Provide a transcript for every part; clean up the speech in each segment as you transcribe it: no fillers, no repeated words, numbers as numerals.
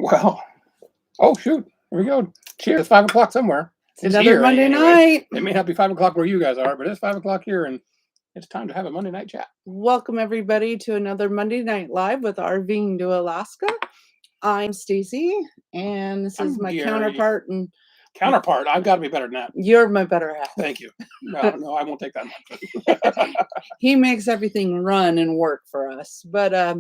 Well, oh shoot, here we go. Cheers. It's 5 o'clock somewhere. It's another Monday night. It may not be 5 o'clock where you guys are, but it's 5 o'clock here, and it's time to have a Monday night chat. Welcome everybody to another Monday Night Live with RVing to Alaska. I'm Stacy, and this is my counterpart. Counterpart? I've got to be better than that. You're my better half. Thank you. No, I won't take that much. He makes everything run and work for us. But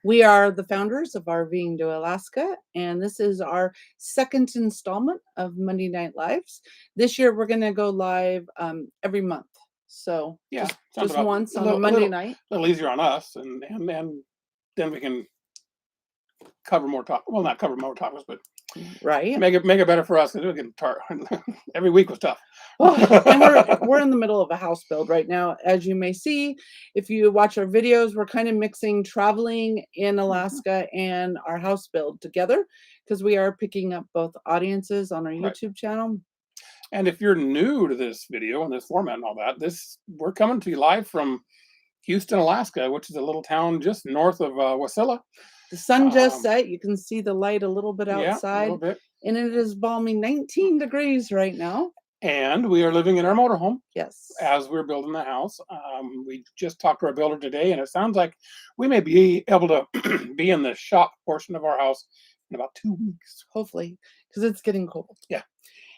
we are the founders of RVing to Alaska, and this is our second installment of Monday Night Lives. This year, we're going to go live every month. So yeah, just once on a Monday night. A little easier on us, and then we can cover more topics. Well, not cover more topics, but right, make it better for us, because we can every week was tough. And we're in the middle of a house build right now, as you may see. If you watch our videos, we're kind of mixing traveling in Alaska and our house build together, because we are picking up both audiences on our YouTube channel. And if you're new to this video and this format and all that, we're coming to you live from Houston, Alaska, which is a little town just north of Wasilla. The sun just set. You can see the light a little bit outside. Yeah, a little bit. And it is balmy 19 degrees right now. And we are living in our motorhome. Yes. As we're building the house. We just talked to our builder today, and it sounds like we may be able to be in the shop portion of our house in about 2 weeks. Hopefully, because it's getting cold. Yeah.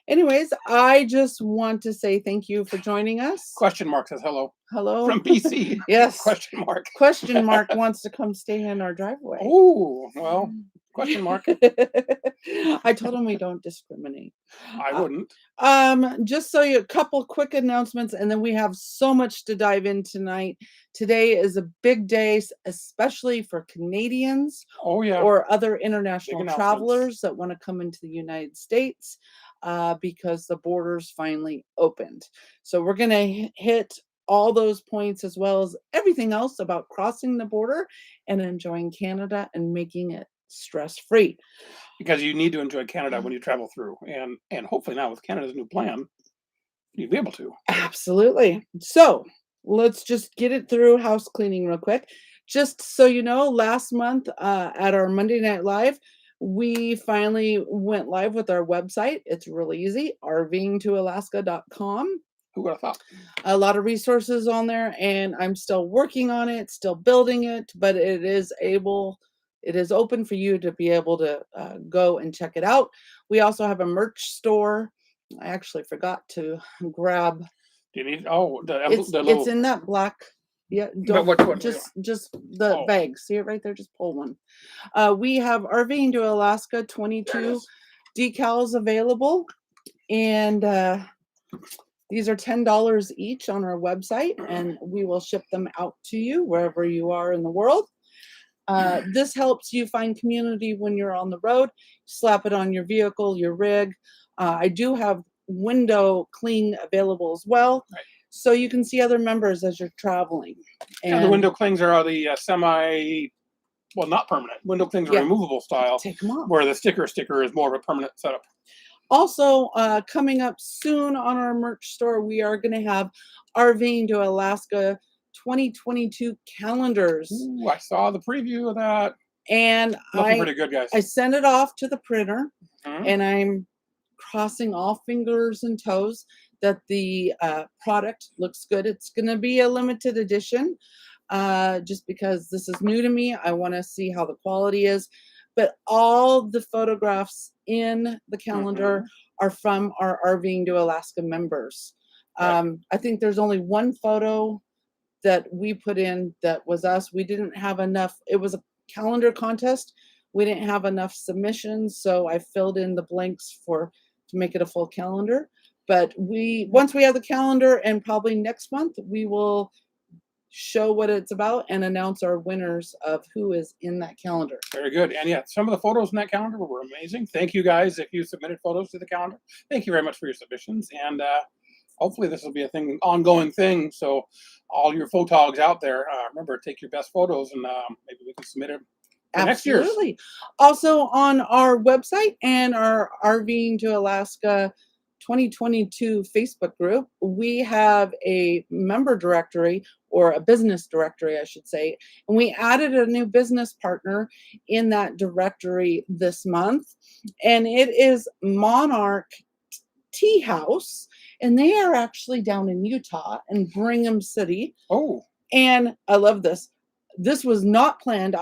Anyways, I just want to say thank you for joining us. Question mark says hello. Hello. From BC. Yes. Question mark. Question mark wants to come stay in our driveway. Oh, well, question mark. I told him we don't discriminate. I wouldn't. Just so a couple quick announcements, and then we have so much to dive in tonight. Today is a big day, especially for Canadians. Oh, yeah. Or other international travelers that want to come into the United States. Because the borders finally opened. So we're going to hit all those points, as well as everything else about crossing the border and enjoying Canada and making it stress-free. Because you need to enjoy Canada when you travel through. And hopefully now with Canada's new plan, you'll be able to. Absolutely. So let's just get it through house cleaning real quick. Just so you know, last month at our Monday Night Live, we finally went live with our website. It's really easy, rvingtoalaska.com. Who would have thought? A lot of resources on there, and I'm still working on it, still building it, but it is open for you to be able to go and check it out. We also have a merch store. I actually forgot to grab. Do you need? It's in that black. Yeah, just the bag. See it right there? Just pull one. We have RVing to Alaska 22 decals available, and these are $10 each on our website, and we will ship them out to you wherever you are in the world. This helps you find community when you're on the road. Slap it on your vehicle, your rig. I do have window cling available as well. Right. So you can see other members as you're traveling. And the window clings are the not permanent. Window clings are removable style. Take them off. Where the sticker is more of a permanent setup. Also, coming up soon on our merch store, we are going to have RVing to Alaska 2022 calendars. Ooh, I saw the preview of that. And looking pretty good, guys. I sent it off to the printer, and I'm crossing all fingers and toes that the product looks good. It's going to be a limited edition, just because this is new to me. I want to see how the quality is. But all the photographs in the calendar are from our RVing to Alaska members. Right. I think there's only one photo that we put in that was us. We didn't have enough. It was a calendar contest. We didn't have enough submissions, so I filled in the blanks to make it a full calendar. But once we have the calendar, and probably next month, we will show what it's about and announce our winners of who is in that calendar. Very good. And yeah, some of the photos in that calendar were amazing. Thank you guys if you submitted photos to the calendar. Thank you very much for your submissions. And hopefully this will be ongoing thing. So all your photogs out there, remember, take your best photos, and maybe we can submit them next year. Absolutely. Also on our website and our RVing to Alaska 2022 Facebook group, we have a member directory, or a business directory, I should say. And we added a new business partner in that directory this month. And it is Monarch Tea House. And they are actually down in Utah in Brigham City. Oh. And I love this. This was not planned.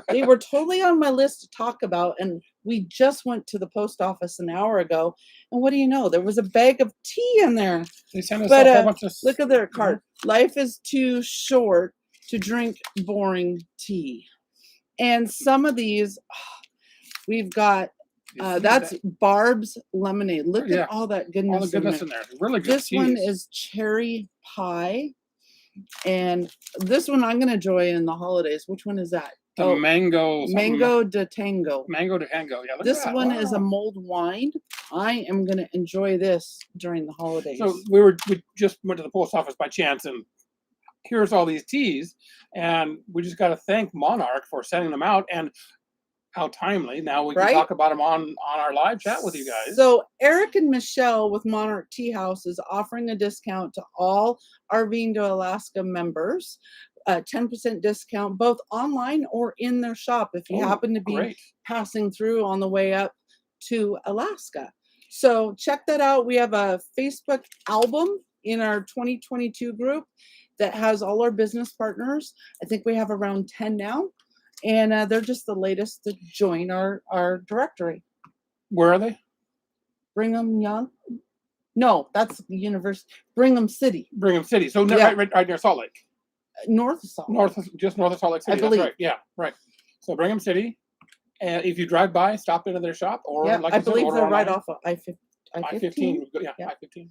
They were totally on my list to talk about, and we just went to the post office an hour ago. And what do you know? There was a bag of tea in there. They sent us a whole bunch of. Look at their card. Life is too short to drink boring tea. And some of these, we've got. That's Barb's lemonade. Look at all that goodness. All the goodness in there. Really good. This one is cherry pie. And this one I'm going to enjoy in the holidays. Which one is that? The mango de tango. Mango de tango. Yeah. This one is a mulled wine. I am going to enjoy this during the holidays. So we just went to the post office by chance, and here's all these teas, and we just got to thank Monarch for sending them out, and how timely. Now we can talk about them on our live chat with you guys. So Eric and Michelle with Monarch Tea House is offering a discount to all RVing to Alaska members, a 10% discount, both online or in their shop if you happen to be passing through on the way up to Alaska. So check that out. We have a Facebook album in our 2022 group that has all our business partners. I think we have around 10 now. And they're just the latest to join our directory. Where are they? Brigham Young? No, that's the university. Brigham City. Brigham City. So right near Salt Lake. North of Salt Lake. Just north of Salt Lake City. I believe. That's right. Yeah, right. So Brigham City. And if you drive by, stop into their shop, or like I believe they're right off of I-15. Yeah, I-15.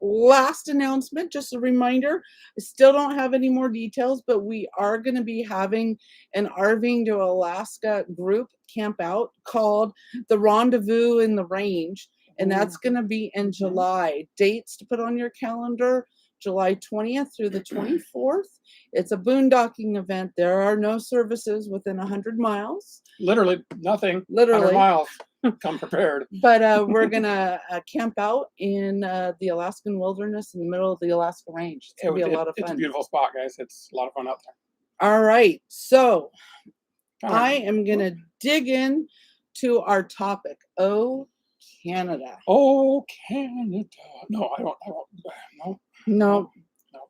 Last announcement, just a reminder, I still don't have any more details, but we are going to be having an RVing to Alaska group camp out called the Rendezvous in the Range, and that's going to be in July. Dates to put on your calendar: July 20th through the 24th. It's a boondocking event. There are no services within 100 miles. Literally nothing. 100 miles. Come prepared. But we're going to camp out in the Alaskan wilderness in the middle of the Alaska Range. It's going to be a lot of fun. It's a beautiful spot, guys. It's a lot of fun out there. All right. So I am going to dig in to our topic. Oh, Canada. Oh, Canada. No, I don't. No.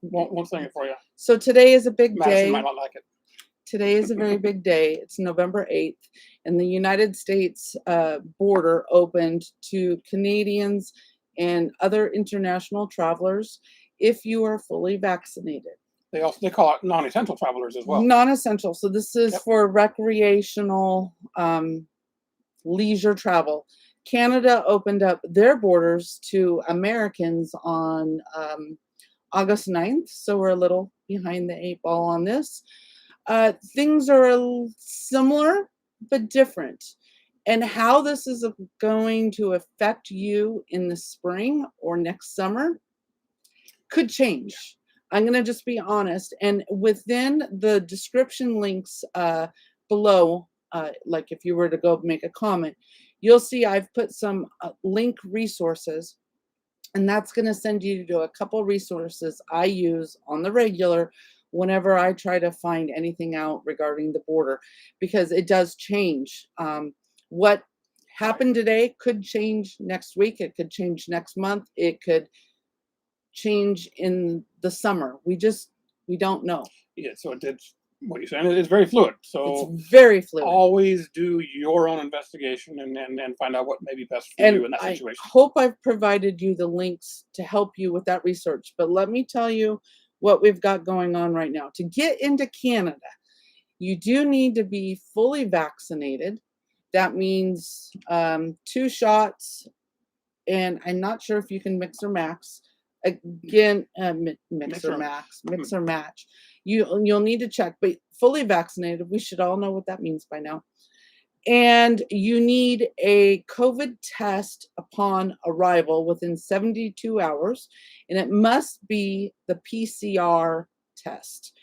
Won't sing it for you. So today is a big Madison day. Might not like it. Today is a very big day. It's November 8th, and the United States border opened to Canadians and other international travelers if you are fully vaccinated. They call it non-essential travelers as well. Non-essential. So this is for recreational leisure travel. Canada opened up their borders to Americans on August 9th, so we're a little behind the 8 ball on this. Things are similar but different, and how this is going to affect you in the spring or next summer could change. I'm going to just be honest, and within the description links below, like if you were to go make a comment, you'll see I've put some link resources, and that's going to send you to a couple resources I use on the regular whenever I try to find anything out regarding the border, because it does change. What happened today could change next week. It could change next month. It could change in the summer. We don't know. Yeah, so it's what you're saying. It's very fluid. So it's very fluid. Always do your own investigation and find out what may be best for you in that situation. I hope I've provided you the links to help you with that research. But let me tell you what we've got going on right now. To get into Canada, you do need to be fully vaccinated. That means 2 shots, and I'm not sure if you can mix or max. Again, mix or match. You'll need to check, but fully vaccinated, we should all know what that means by now. And you need a COVID test upon arrival within 72 hours, and it must be the PCR test,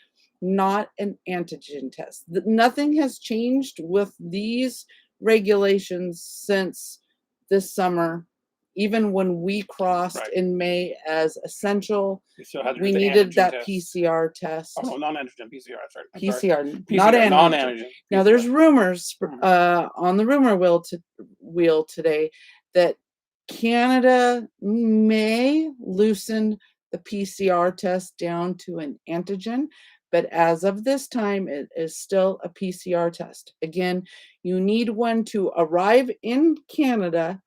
not an antigen test. Nothing has changed with these regulations since this summer even when we crossed Right. in May as essential, You still had to we do the needed antigen that test. PCR test. Oh, no, non-antigen PCR. Sorry. PCR, PCR, not antigen. non-antigen. Now, PCR. there's rumors Mhm. on the rumor wheel today that Canada may loosen the PCR test down to an antigen, but as of this time, it is still a PCR test. Again, you need one to arrive in Canada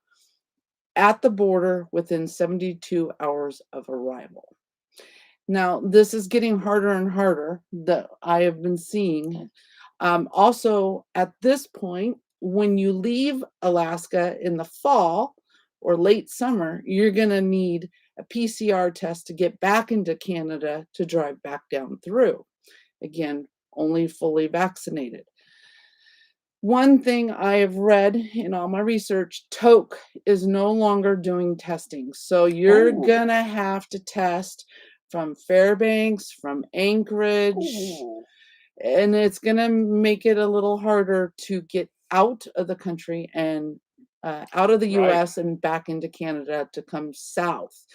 at the border within 72 hours of arrival. Now, this is getting harder and harder that I have been seeing. Also, at this point, when you leave Alaska in the fall or late summer, you're going to need a PCR test to get back into Canada to drive back down through. Again, only fully vaccinated. One thing I have read in all my research, Toke is no longer doing testing. So you're Oh. going to have to test from Fairbanks, from Anchorage, Ooh. and it's going to make it a little harder to get out of the country and out of the Right. US and back into Canada to come south.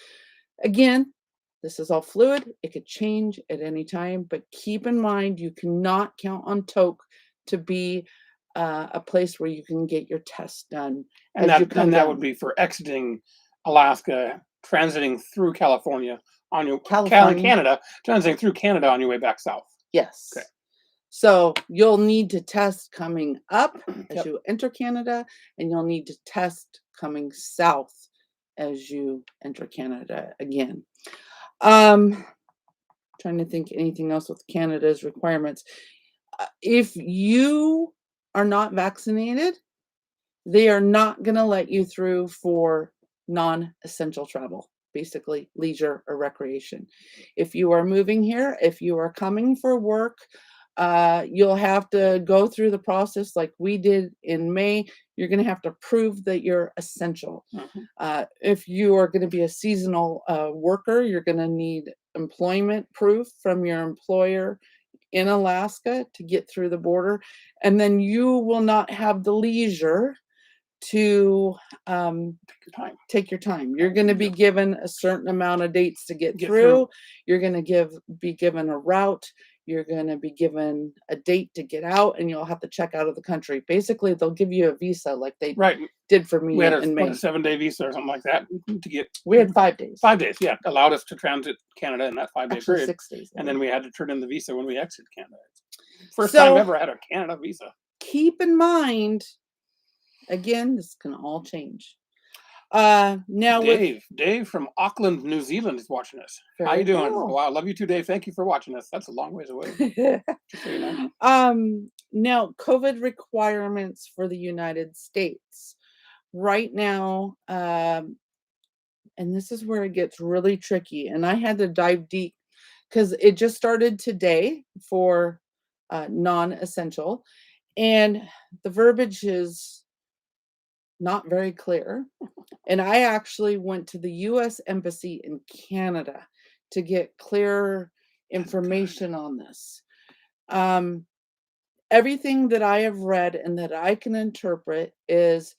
Again, this is all fluid. It could change at any time, but keep in mind you cannot count on Toke to be a place where you can get your test done. And as you come that down. would be for exiting Alaska, transiting through California on your California. Canada, transiting through Canada on your way back south. Yes. Okay. So you'll need to test coming up as Yep. you enter Canada, and you'll need to test coming south as you enter Canada again. Trying to think anything else with Canada's requirements. If you are not vaccinated, they are not going to let you through for non-essential travel, basically leisure or recreation. If you are moving here, if you are coming for work, you'll have to go through the process like we did in May. You're going to have to prove that you're essential. Mm-hmm. If you are going to be a seasonal worker, you're going to need employment proof from your employer in Alaska to get through the border. And then you will not have the leisure to take your time. You're going to be given a certain amount of dates to get through. You're going to be given a route. You're going to be given a date to get out, and you'll have to check out of the country. Basically, they'll give you a visa like they did for me in May. We had a 7-day visa or something like that to get. We had 5 days. 5 days, yeah, allowed us to transit Canada in that 5-day Actually, period. 6 days. And then we had to turn in the visa when we exited Canada. First time ever I had a Canada visa. Keep in mind, again, this can all change. Now Dave from Auckland, New Zealand is watching us. How you doing? Cool. Wow, love you too, Dave. Thank you for watching us. That's a long ways away. Just so you know. Now COVID requirements for the United States right now, and this is where it gets really tricky. And I had to dive deep because it just started today for non-essential, and the verbiage is not very clear. And I actually went to the US Embassy in Canada to get clearer information on this. Everything that I have read and that I can interpret is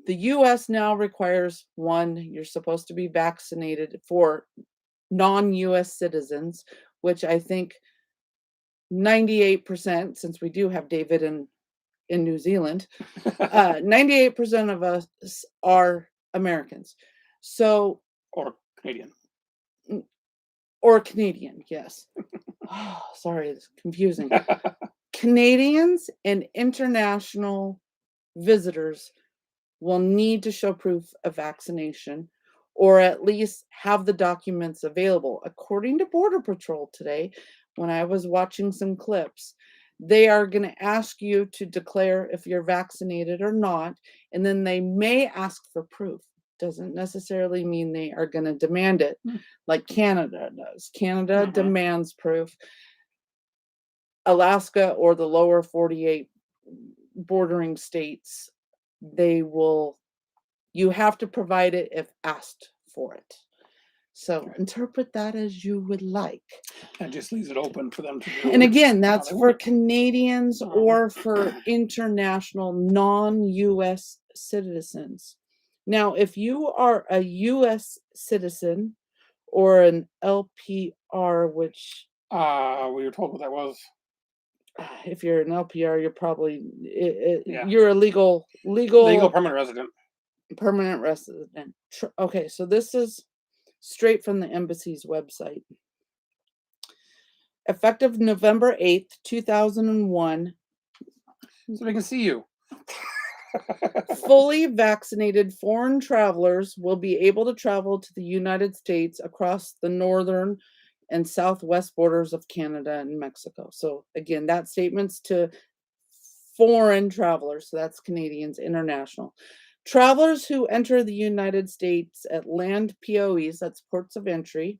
the US now requires, one, you're supposed to be vaccinated for non-US citizens, which I think 98%, since we do have David in New Zealand, 98% of us are Americans. So, or Canadian, yes. Oh, sorry, it's confusing. Canadians and international visitors will need to show proof of vaccination, or at least have the documents available. According to Border Patrol today, when I was watching some clips, they are going to ask you to declare if you're vaccinated or not, and then they may ask for proof. Doesn't necessarily mean they are going to demand it like Canada does. Canada demands proof. Alaska or the lower 48 bordering states, you have to provide it if asked for it. So interpret that as you would like. That just leaves it open for them to do. And again, that's for Canadians or for international non-US citizens. Now, if you are a U.S. citizen or an LPR, which We were told what that was. if you're an LPR, you're probably Yeah. you're a legal permanent resident. permanent resident. Okay, so this is straight from the embassy's website. Effective November 8th, 2001, So we can see you. fully vaccinated foreign travelers will be able to travel to the United States across the northern and southwest borders of Canada and Mexico. So again, that statement's to foreign travelers, so that's Canadians, international. Travelers who enter the United States at land POEs, that's ports of entry,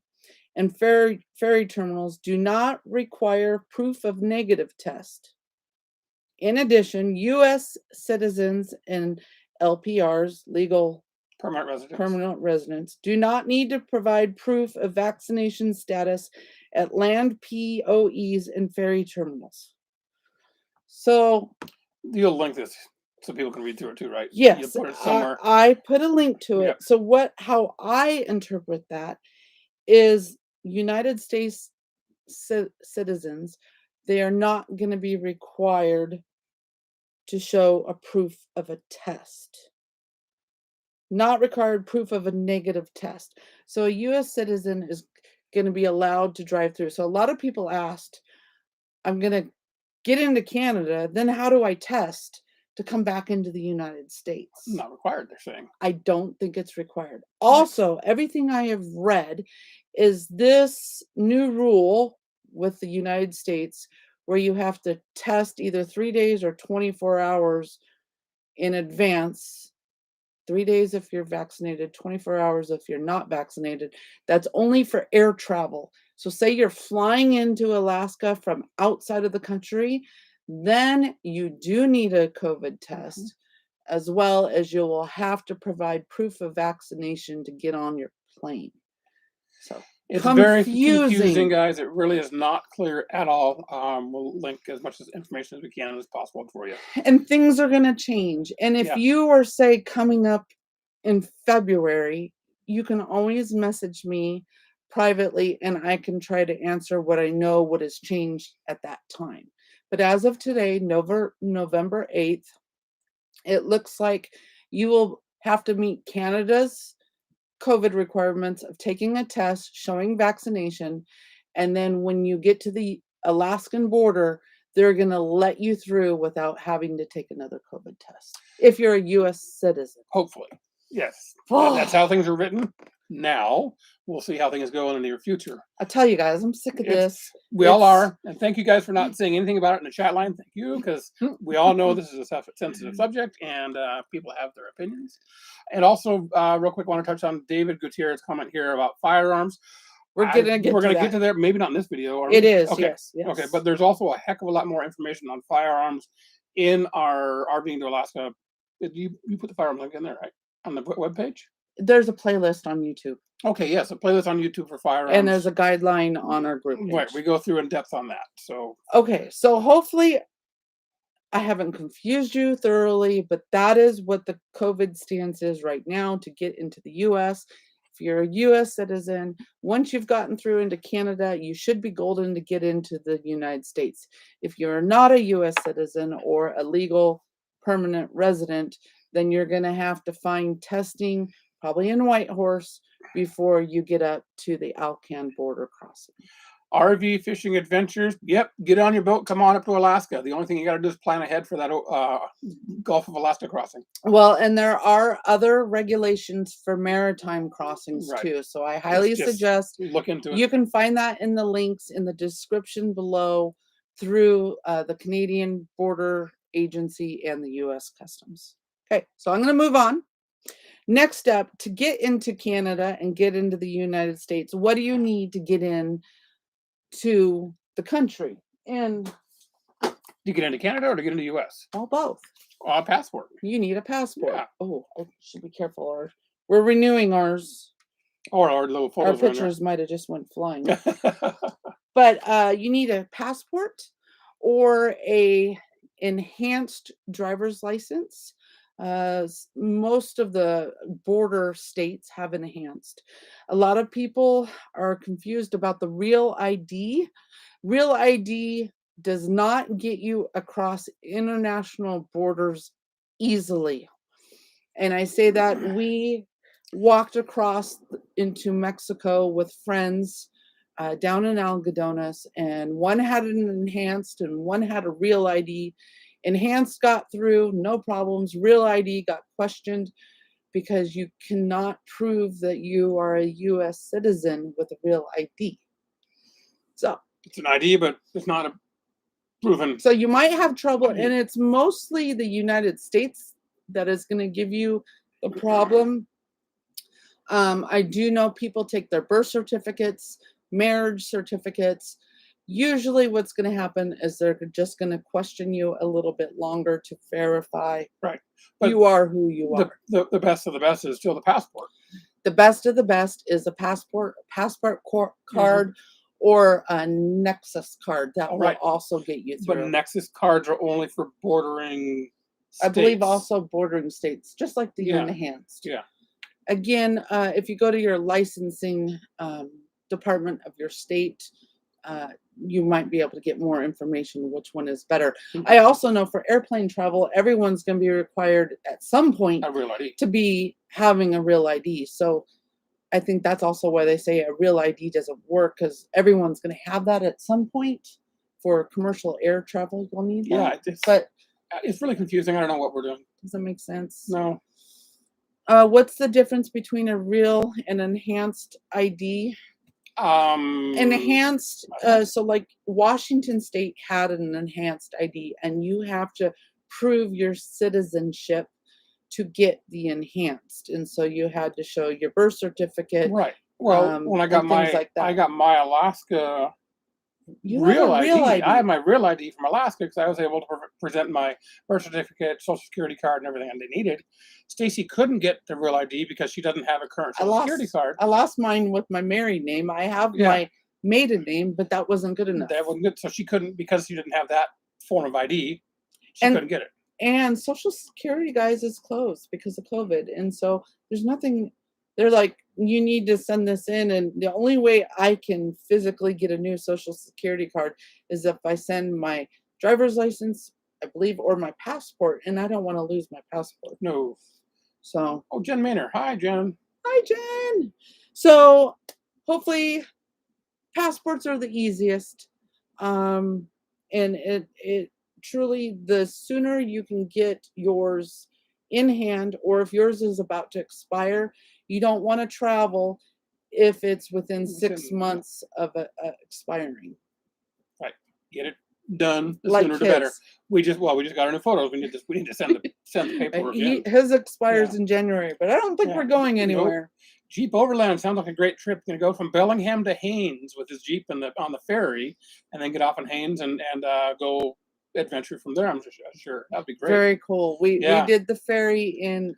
and ferry terminals do not require proof of negative test. In addition, U.S. citizens and LPRs, legal permanent residents, do not need to provide proof of vaccination status at land POEs and ferry terminals. So you'll link this so people can read through it too, right? Yes, you put it somewhere. I put a link to it. Yep. So how I interpret that is United States citizens, they are not going to be required to show a proof of a test. Not required proof of a negative test. So a U.S. citizen is going to be allowed to drive through. So a lot of people asked, I'm going to get into Canada, then how do I test to come back into the United States? Not required, they're saying. I don't think it's required. Also, everything I have read is this new rule with the United States where you have to test either 3 days or 24 hours in advance. 3 days if you're vaccinated, 24 hours if you're not vaccinated. That's only for air travel. So say you're flying into Alaska from outside of the country, then you do need a COVID test, as well as you will have to provide proof of vaccination to get on your plane. So it's very confusing, guys. It really is not clear at all. We'll link as much information as we can as possible for you. And things are going to change. And if you are, say, coming up in February, you can always message me privately and I can try to answer what I know what has changed at that time. But as of today, November 8th, it looks like you will have to meet Canada's COVID requirements of taking a test, showing vaccination, and then when you get to the Alaskan border, they're going to let you through without having to take another COVID test. If you're a U.S. citizen. Hopefully. Yes. That's how things are written now. We'll see how things go in the near future. I tell you guys, I'm sick of this. We all are. And thank you guys for not saying anything about it in the chat line. Thank you, because we all know this is a sensitive subject and people have their opinions. And also, real quick, I want to touch on David Gutierrez's comment here about firearms. We're gonna get to there. Maybe not in this video. It is. Okay. Yes. Okay, but there's also a heck of a lot more information on firearms in our RVing to Alaska. You put the firearms link in there, right? On the webpage? There's a playlist on YouTube. Okay, yes, a playlist on YouTube for firearms. And there's a guideline on our group page. Right, we go through in depth on that. So okay, so hopefully I haven't confused you thoroughly, but that is what the COVID stance is right now to get into the U.S. If you're a U.S. citizen, once you've gotten through into Canada, you should be golden to get into the United States. If you're not a U.S. citizen or a legal permanent resident, then you're going to have to find testing, probably in Whitehorse, before you get up to the Alcan border crossing. RV fishing adventures. Yep, get on your boat, come on up to Alaska. The only thing you got to do is plan ahead for that Gulf of Alaska crossing. Well, and there are other regulations for maritime crossings too. So I highly suggest look into it. You can find that in the links in the description below through the Canadian Border Agency and the U.S. Customs. Okay, so I'm going to move on. Next step, to get into Canada and get into the United States, what do you need to get in to the country? And to get into Canada or to get into the U.S.? Well, both. A passport. You need a passport. Yeah. Oh, I should be careful. We're renewing ours. Or our little photos. Our pictures might have just went flying. But you need a passport or a enhanced driver's license. Most of the border states have enhanced. A lot of people are confused about the real ID. Real ID does not get you across international borders easily. And I say that we walked across into Mexico with friends down in Algodones, and one had an enhanced and one had a real ID. Enhanced got through, no problems. Real ID got questioned because you cannot prove that you are a U.S. citizen with a real ID. So it's an ID, but it's not a proven. So you might have trouble, ID. and it's mostly the United States that is going to give you the problem. I do know people take their birth certificates, marriage certificates. Usually what's going to happen is they're just going to question you a little bit longer to verify Right. But you are who you are. The best of the best is still the passport. The best of the best is a passport card, or a Nexus card that will also get you through. But Nexus cards are only for bordering states. I believe also bordering states, just like the enhanced. Yeah. Again, if you go to your licensing department of your state, you might be able to get more information which one is better. I also know for airplane travel, everyone's going to be required at some point a real ID. to be having a real ID. So I think that's also why they say a real ID doesn't work, because everyone's going to have that at some point. For commercial air travel, you'll need that. Yeah, but it's really confusing. I don't know what we're doing. Does that make sense? No. What's the difference between a real and enhanced ID? Enhanced, so like Washington State had an enhanced ID, and you have to prove your citizenship to get the enhanced, and so you had to show your birth certificate. Right. Well, when I got my Alaska real ID. I have my real ID from Alaska because I was able to present my birth certificate, social security card, and everything they needed. Stacy couldn't get the real ID because she doesn't have a current social security card. I lost mine with my married name. I have my maiden name, but that wasn't good enough. That wasn't good, so she couldn't, because she didn't have that form of ID. She couldn't get it. And Social Security, guys, is closed because of COVID, and so there's nothing. They're like, you need to send this in, and the only way I can physically get a new Social Security card is if I send my driver's license, I believe, or my passport, and I don't want to lose my passport. No. So. Oh, Jen Maynard. Hi, Jen. Hi, Jen. So hopefully passports are the easiest. And it truly, the sooner you can get yours in hand, or if yours is about to expire, you don't want to travel if it's within 6 months of expiring. Right. Get it done. The sooner the better. We just got our new photos. We need to send the paperwork in. His expires in January, but I don't think we're going anywhere. Nope. Jeep Overland sounds like a great trip. Going to go from Bellingham to Haines with his Jeep on the ferry, and then get off in Haines and go adventure from there. I'm sure that'd be great. Very cool. We did the ferry in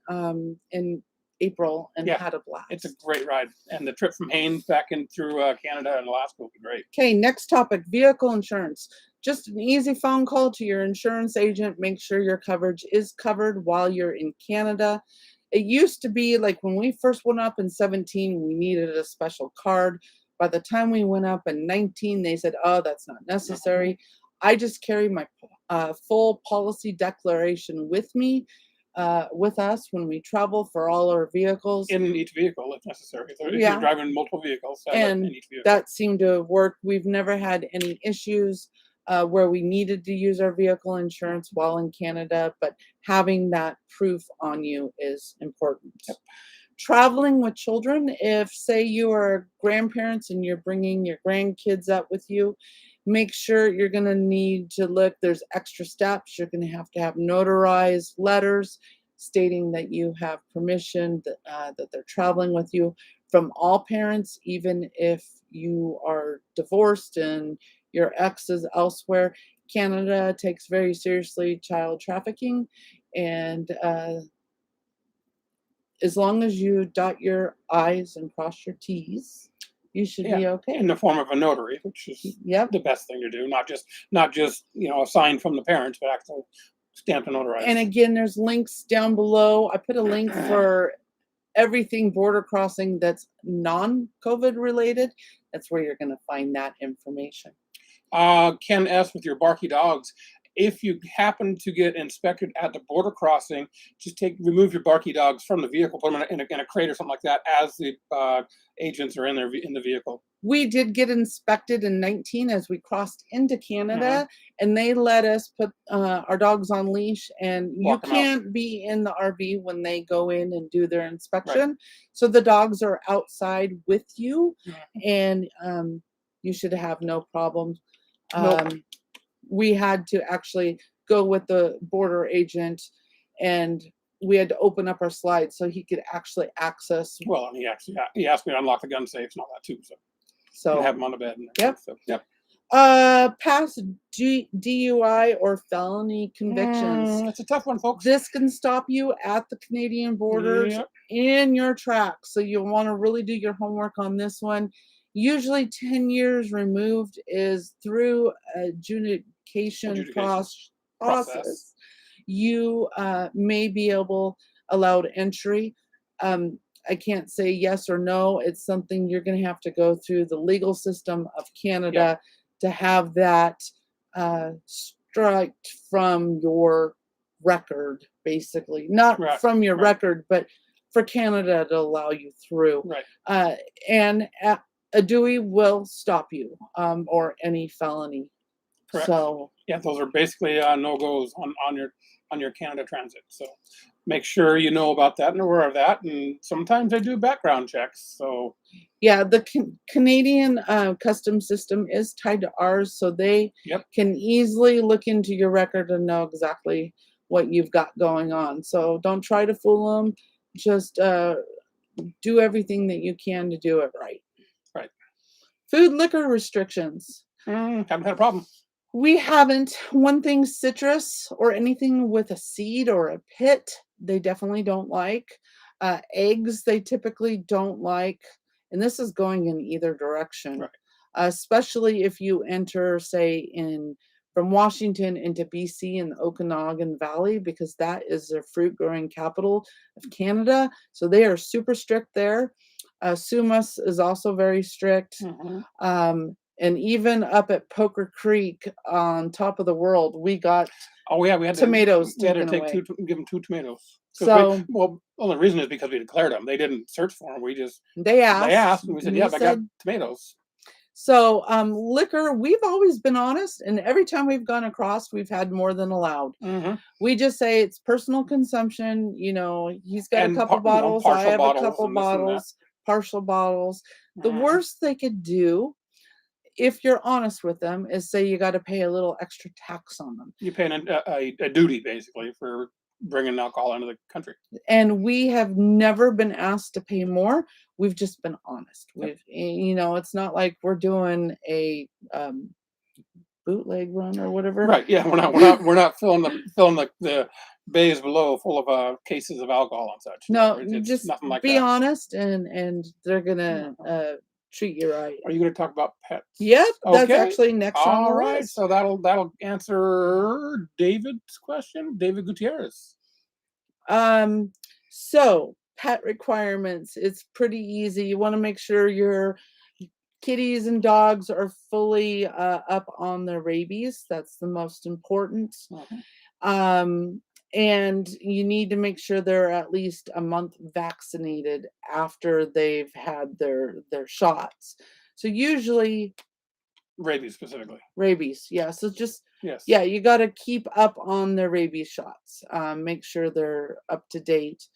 April and had a blast. It's a great ride, and the trip from Haines back in through Canada and Alaska will be great. Okay, next topic: vehicle insurance. Just an easy phone call to your insurance agent. Make sure your coverage is covered while you're in Canada. It used to be like when we first went up in 17, we needed a special card. By the time we went up in 19, they said, "Oh, that's not necessary." I just carry my full policy declaration with me, with us when we travel for all our vehicles. In each vehicle, if necessary. So if you're driving multiple vehicles, and in each vehicle. That seemed to work. We've never had any issues where we needed to use our vehicle insurance while in Canada, but having that proof on you is important. Yep. Traveling with children, if say you are grandparents and you're bringing your grandkids up with you, make sure you're going to need to look. There's extra steps. You're going to have notarized letters stating that you have permission that they're traveling with you from all parents, even if you are divorced and your ex is elsewhere. Canada takes very seriously child trafficking, and as long as you dot your I's and cross your T's, you should be okay. In the form of a notary, which is the best thing to do. Not just a sign from the parents, but actual stamped and notarized. And again, there's links down below. I put a link for everything border crossing that's non-COVID related. That's where you're going to find that information. Ken S. with your barky dogs. If you happen to get inspected at the border crossing, just remove your barky dogs from the vehicle, put them in a crate or something like that as the agents are in the vehicle. We did get inspected in 19 as we crossed into Canada, and they let us put our dogs on leash, and you can't be in the RV when they go in and do their inspection. Right. So the dogs are outside with you, and you should have no problem. Nope. We had to actually go with the border agent, and we had to open up our slides so he could actually access. Well, and he asked me to unlock the gun safes and all that too. So have them on the bed. Yep. So, yep. Past DUI or felony convictions. It's a tough one, folks. This can stop you at the Canadian borders in your tracks. So you'll want to really do your homework on this one. Usually 10 years removed is through adjudication process. You may be allowed entry. I can't say yes or no. It's something you're going to have to go through the legal system of Canada to have that striked from your record, basically. Not from your record, but for Canada to allow you through. Right. And a DUI will stop you, or any felony. Correct. So yeah, those are basically no-goes on your Canada transit. So make sure you know about that and aware of that. And sometimes they do background checks. So yeah, the Canadian customs system is tied to ours, so they can easily look into your record and know exactly what you've got going on. So don't try to fool them. Just do everything that you can to do it right. Right. Food, liquor restrictions. Haven't had a problem. We haven't. One thing, citrus or anything with a seed or a pit, they definitely don't like. Eggs, they typically don't like. And this is going in either direction, especially if you enter, say, from Washington into BC in the Okanagan Valley, because that is the fruit growing capital of Canada. So they are super strict there. Sumas is also very strict. And even up at Poker Creek on top of the world, we got we had tomatoes taken away. Give them 2 tomatoes. So only reason is because we declared them. They didn't search for them. They asked, and we said, "Yeah, I got tomatoes." So liquor, we've always been honest, and every time we've gone across, we've had more than allowed. We just say it's personal consumption. You know, he's got a couple bottles, I have a couple bottles, partial bottles. The worst they could do, if you're honest with them, is say you got to pay a little extra tax on them. You pay a duty basically for bringing alcohol into the country. And we have never been asked to pay more. We've just been honest. It's not like we're doing a bootleg run or whatever. Right. Yeah. We're not filling the bays below full of cases of alcohol and such. No, it's just nothing like be that. honest, and they're gonna treat you right. Are you going to talk about pets? Yep, that's actually next on the list. list. So that'll answer David's question. David Gutierrez. So pet requirements, it's pretty easy. You want to make sure your kitties and dogs are fully up on their rabies. That's the most important. And you need to make sure they're at least a month vaccinated after they've had their shots. So usually rabies specifically. Rabies, yeah. So you got to keep up on their rabies shots. Make sure they're up to date.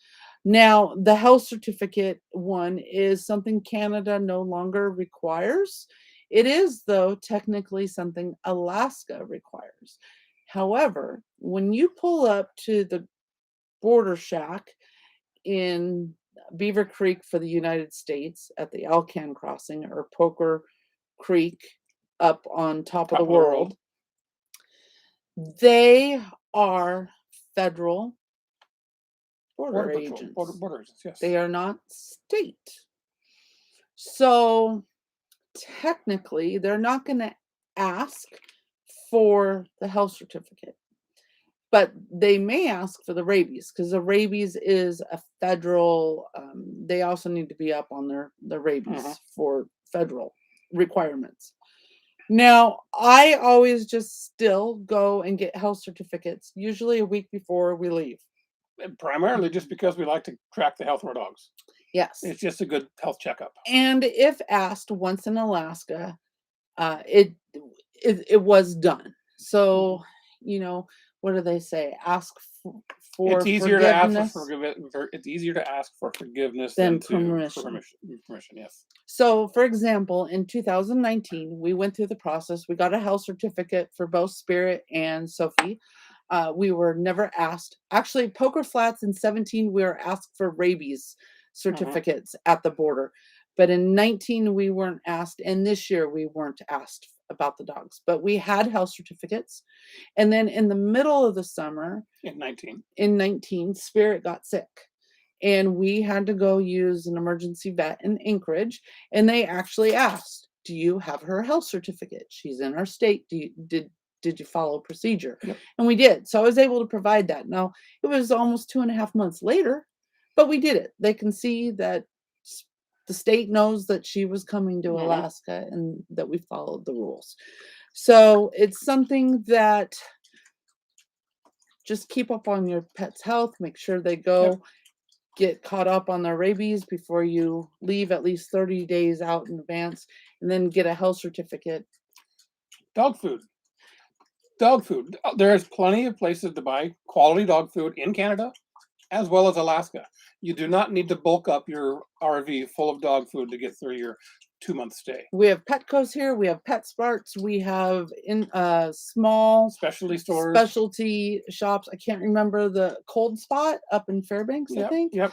Now, the health certificate one is something Canada no longer requires. It is, though, technically something Alaska requires. However, when you pull up to the border shack in Beaver Creek for the United States at the Alcan crossing, or Poker Creek up on top of the world, they are federal border agents. Border agents, yes. They are not state. So technically, they're not going to ask for the health certificate. but they may ask for the rabies because the rabies is a federal. They also need to be up on their rabies for federal requirements. Now, I always just still go and get health certificates, usually a week before we leave. Primarily just because we like to track the health of our dogs. Yes. It's just a good health checkup. And if asked once in Alaska, it was done. So, what do they say? Ask for it's easier to ask forgiveness. It's easier to ask for forgiveness than for permission. permission. Yes. So, for example, in 2019, we went through the process. We got a health certificate for both Spirit and Sophie. We were never asked. Actually, Poker Flats in 17, we were asked for rabies certificates at the border. But in 19, we weren't asked. And this year, we weren't asked about the dogs. But we had health certificates. And then in the middle of the summer, in 19, Spirit got sick. And we had to go use an emergency vet in Anchorage. And they actually asked, do you have her health certificate? She's in our state. Did you follow procedure? Yep. And we did. So I was able to provide that. Now, it was almost 2.5 months later, but we did it. They can see that the state knows that she was coming to Alaska and that we followed the rules. So it's something that just keep up on your pet's health. Make sure they go get caught up on their rabies before you leave, at least 30 days out in advance, and then get a health certificate. Dog food. There's plenty of places to buy quality dog food in Canada as well as Alaska. You do not need to bulk up your RV full of dog food to get through your 2-month stay. We have Petco's here. We have PetSmarts. We have in small specialty stores, specialty shops. I can't remember the Cold Spot up in Fairbanks, I think. Yep.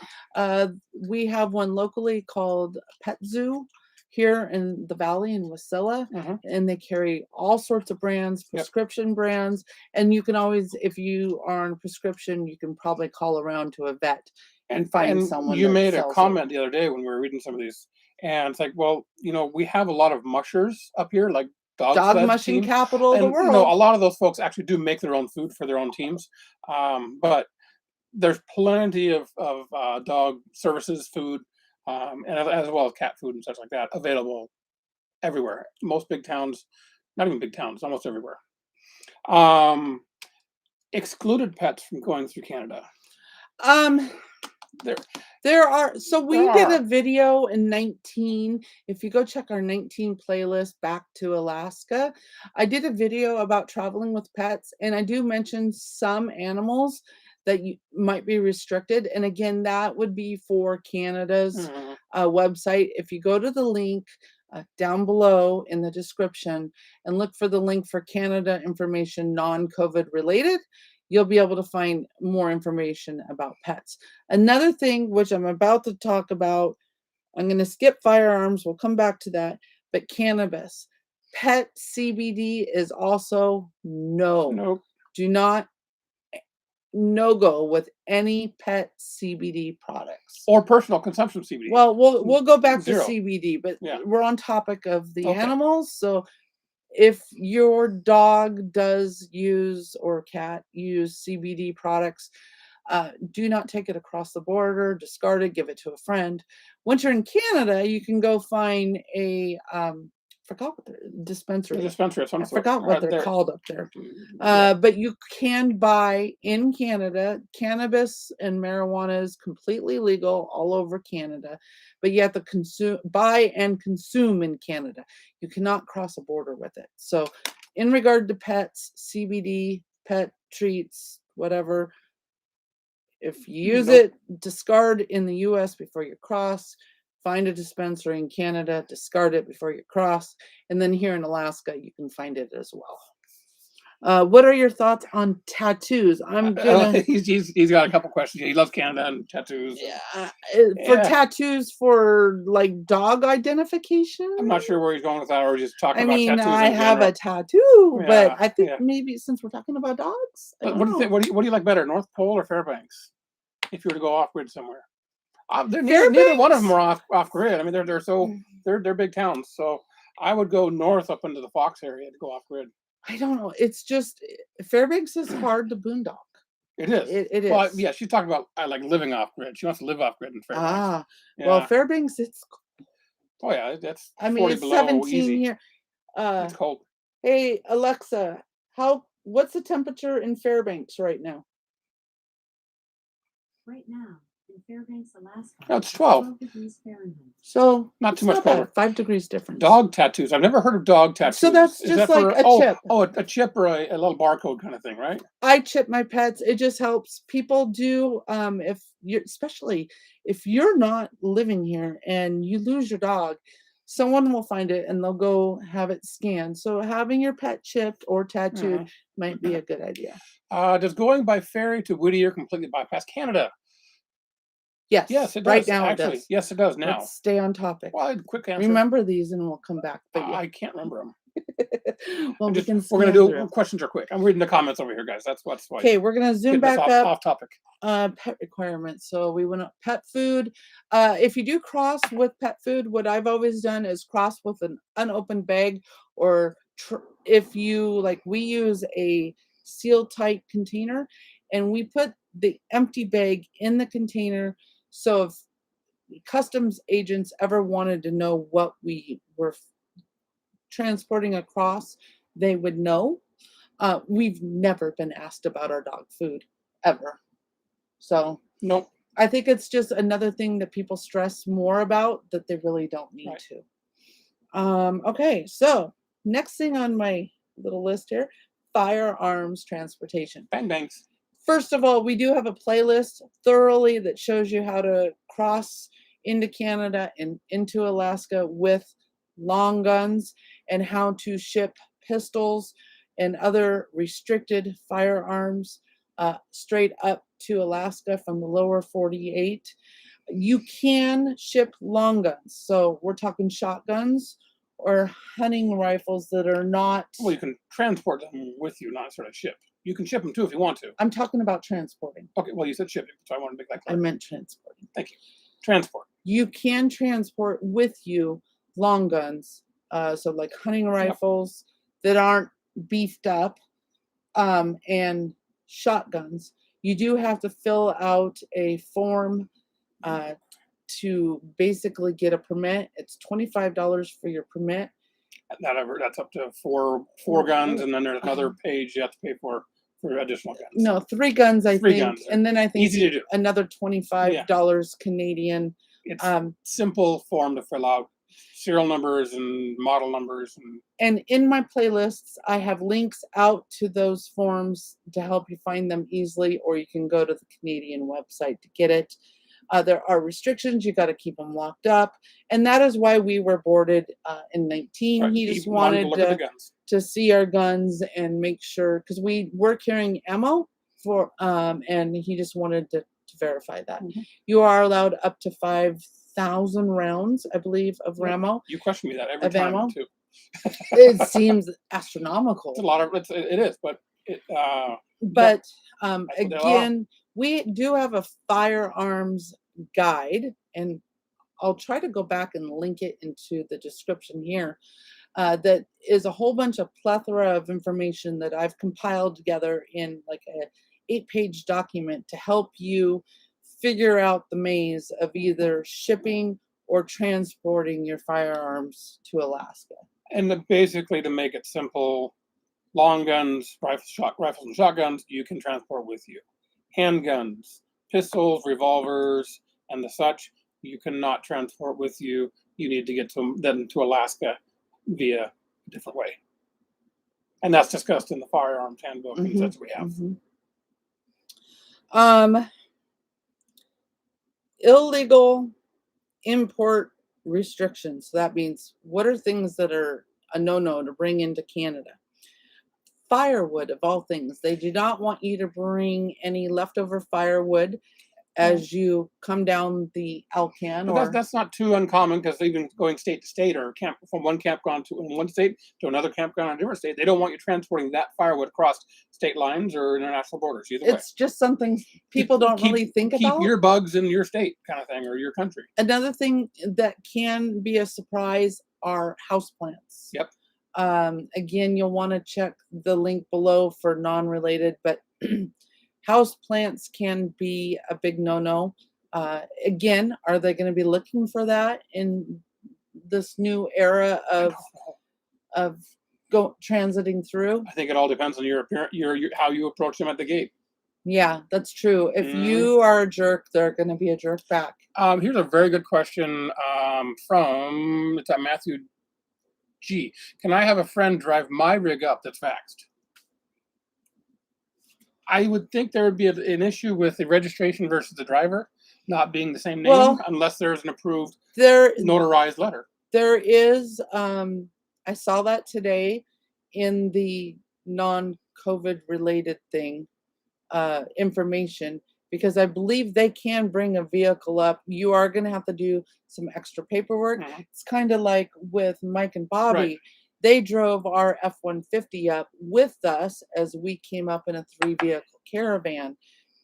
We have one locally called Pet Zoo here in the Valley in Wasilla, and they carry all sorts of brands, prescription brands. And you can always, if you are on a prescription, you can probably call around to a vet and find someone. You made a comment the other day when we were reading some of these, and it's like, well, we have a lot of mushers up here, like dog mushing capital of the world. A lot of those folks actually do make their own food for their own teams, but there's plenty of dog services, food, and as well as cat food and such like that available everywhere. Most big towns, not even big towns, almost everywhere. Excluded pets from going through Canada. There are. So we did a video in 19. If you go check our 19 playlist back to Alaska, I did a video about traveling with pets, and I do mention some animals that you might be restricted. And again, that would be for Canada's website. If you go to the link down below in the description and look for the link for Canada information, non-COVID related, you'll be able to find more information about pets. Another thing, which I'm about to talk about, I'm going to skip firearms. We'll come back to that. But cannabis, pet CBD is also no go with any pet CBD products or personal consumption CBD. Well, we'll go back to CBD, but we're on topic of the animals. So if your dog does use or cat use CBD products, do not take it across the border, discard it, give it to a friend. Once you're in Canada, you can go find a forgot what dispensary. I forgot what they're called up there. But you can buy in Canada. Cannabis and marijuana is completely legal all over Canada, but you have to buy and consume in Canada. You cannot cross a border with it. So in regard to pets, CBD, pet treats, whatever, if you use it, discard in the US before you cross. Find a dispensary in Canada, discard it before you cross, and then here in Alaska, you can find it as well. What are your thoughts on tattoos? He's got a couple questions. He loves Canada and tattoos. For tattoos for like dog identification. I'm not sure where he's going with that, or just talking about tattoos. I have a tattoo, but I think maybe since we're talking about dogs, what do you think? What do you like better, North Pole or Fairbanks? If you were to go off grid somewhere. Neither one of them are off grid. I mean, they're big towns. So I would go north up into the Fox area to go off grid. I don't know. It's just Fairbanks is hard to boondock. It is. It Well, is. yeah, she's talking about like living off grid. She wants to live off grid in Fairbanks. Ah, Yeah. well, Fairbanks, it's. Oh yeah, that's I mean, 40 it's below 17 easy. here. It's cold. Hey Alexa, what's the temperature in Fairbanks right now? Right now, in Fairbanks, Alaska, No, it's 12. degrees Fahrenheit. So Not it's too much not bad. colder. 5 degrees difference. Dog tattoos. I've never heard of dog tattoos. So that's Is just that like for, a chip. Oh, a chip or a little barcode kind of thing, right? I chip my pets. It just helps. People do, if you're, especially if you're not living here and you lose your dog, someone will find it and they'll go have it scanned. So having your pet chipped or tattooed might be a good idea. Does going by ferry to Whittier completely bypass Canada? Yes. Yes, it does. Right now Actually, it does. yes, it does now. Let's stay on topic. Well, quick answer. Remember these and we'll come back. But yeah. I can't remember them. Well, we're gonna do questions are quick. I'm reading the comments over here, guys. That's why. Okay, we're gonna zoom back up. Off topic. Pet requirements. So we went up pet food. If you do cross with pet food, what I've always done is cross with an unopened bag, or if you like, we use a seal tight container and we put the empty bag in the container. So if customs agents ever wanted to know what we were transporting across, they would know. We've never been asked about our dog food ever. So nope. I think it's just another thing that people stress more about that they really don't need to. Okay, so next thing on my little list here, firearms transportation. Bang bangs. First of all, we do have a playlist thoroughly that shows you how to cross into Canada and into Alaska with long guns and how to ship pistols and other restricted firearms straight up to Alaska from the lower 48. You can ship long guns. So we're talking shotguns or hunting rifles that are not. Well, you can transport them with you, not sort of ship. You can ship them too if you want to. I'm talking about transporting. Okay, well, you said shipping, so I want to make that clear. I meant transporting. Thank you. Transport. You can transport with you long guns, so like hunting rifles that aren't beefed up, and shotguns. You do have to fill out a form to basically get a permit. It's $25 for your permit. That's up to four guns, and then there's another page you have to pay for additional guns. No, 3 guns, I think. Guns. And then I think easy to do. Another $25 Canadian. It's simple form to fill out. Serial numbers and model numbers. And in my playlists, I have links out to those forms to help you find them easily, or you can go to the Canadian website to get it. There are restrictions. You got to keep them locked up. And that is why we were boarded in 19. Right. He just wanted to look at the guns. To see our guns and make sure, because we were carrying ammo for, and he just wanted to verify that. You are allowed up to 5,000 rounds, I believe, of ammo. You question me that every time ammo. too. It seems astronomical. It's a lot of it is, but again, we do have a firearms guide, and I'll try to go back and link it into the description here. That is a whole bunch of plethora of information that I've compiled together in like a 8-page document to help you figure out the maze of either shipping or transporting your firearms to Alaska. And basically, to make it simple, long guns, rifles and shotguns, you can transport with you. Handguns, pistols, revolvers, and the such, you cannot transport with you. You need to get them to Alaska via a different way. And that's discussed in the firearms handbook and such we have. Illegal import restrictions. So that means, what are things that are a no-no to bring into Canada? Firewood, of all things. They do not want you to bring any leftover firewood as you come down the Alcan. But that's not too uncommon, because even going state to state, or from one campground in one state to another campground in a different state, they don't want you transporting that firewood across state lines or international borders. Either way, it's just something people don't really think about. Keep your bugs in your state, kind of thing, or your country. Another thing that can be a surprise are houseplants. Yep. Again, you'll want to check the link below for non-related, but House plants can be a big no-no. Again, are they going to be looking for that in this new era I of don't know. transiting through? I think it all depends on your appearance, your how you approach them at the gate. Yeah, that's true. If Mhm. you are a jerk, they're going to be a jerk back. Here's a very good question from it's Matthew G. Can I have a friend drive my rig up that's vaxxed? I would think there would be an issue with the registration versus the driver not being the same name, Well, unless there's an approved there notarized letter. there is I saw that today in the non-COVID related thing information, because I believe they can bring a vehicle up. You are going to have to do some extra paperwork. Mhm. It's kind of like with Mike and Bobby. Right. They drove our F-150 up with us as we came up in a 3-vehicle caravan.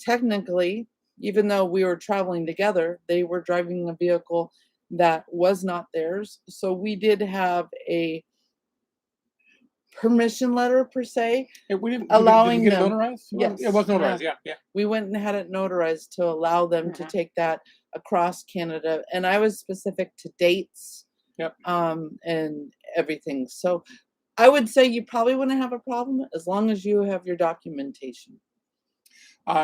Technically, even though we were traveling together, they were driving a vehicle that was not theirs. So we did have a permission letter per se, We didn't, allowing did we get them. it notarized? Yes, It was notarized. Yeah. we went and had it notarized to allow them to Mhm. take that across Canada, and I was specific to dates, Yep. and everything. So I would say you probably wouldn't have a problem as long as you have your documentation.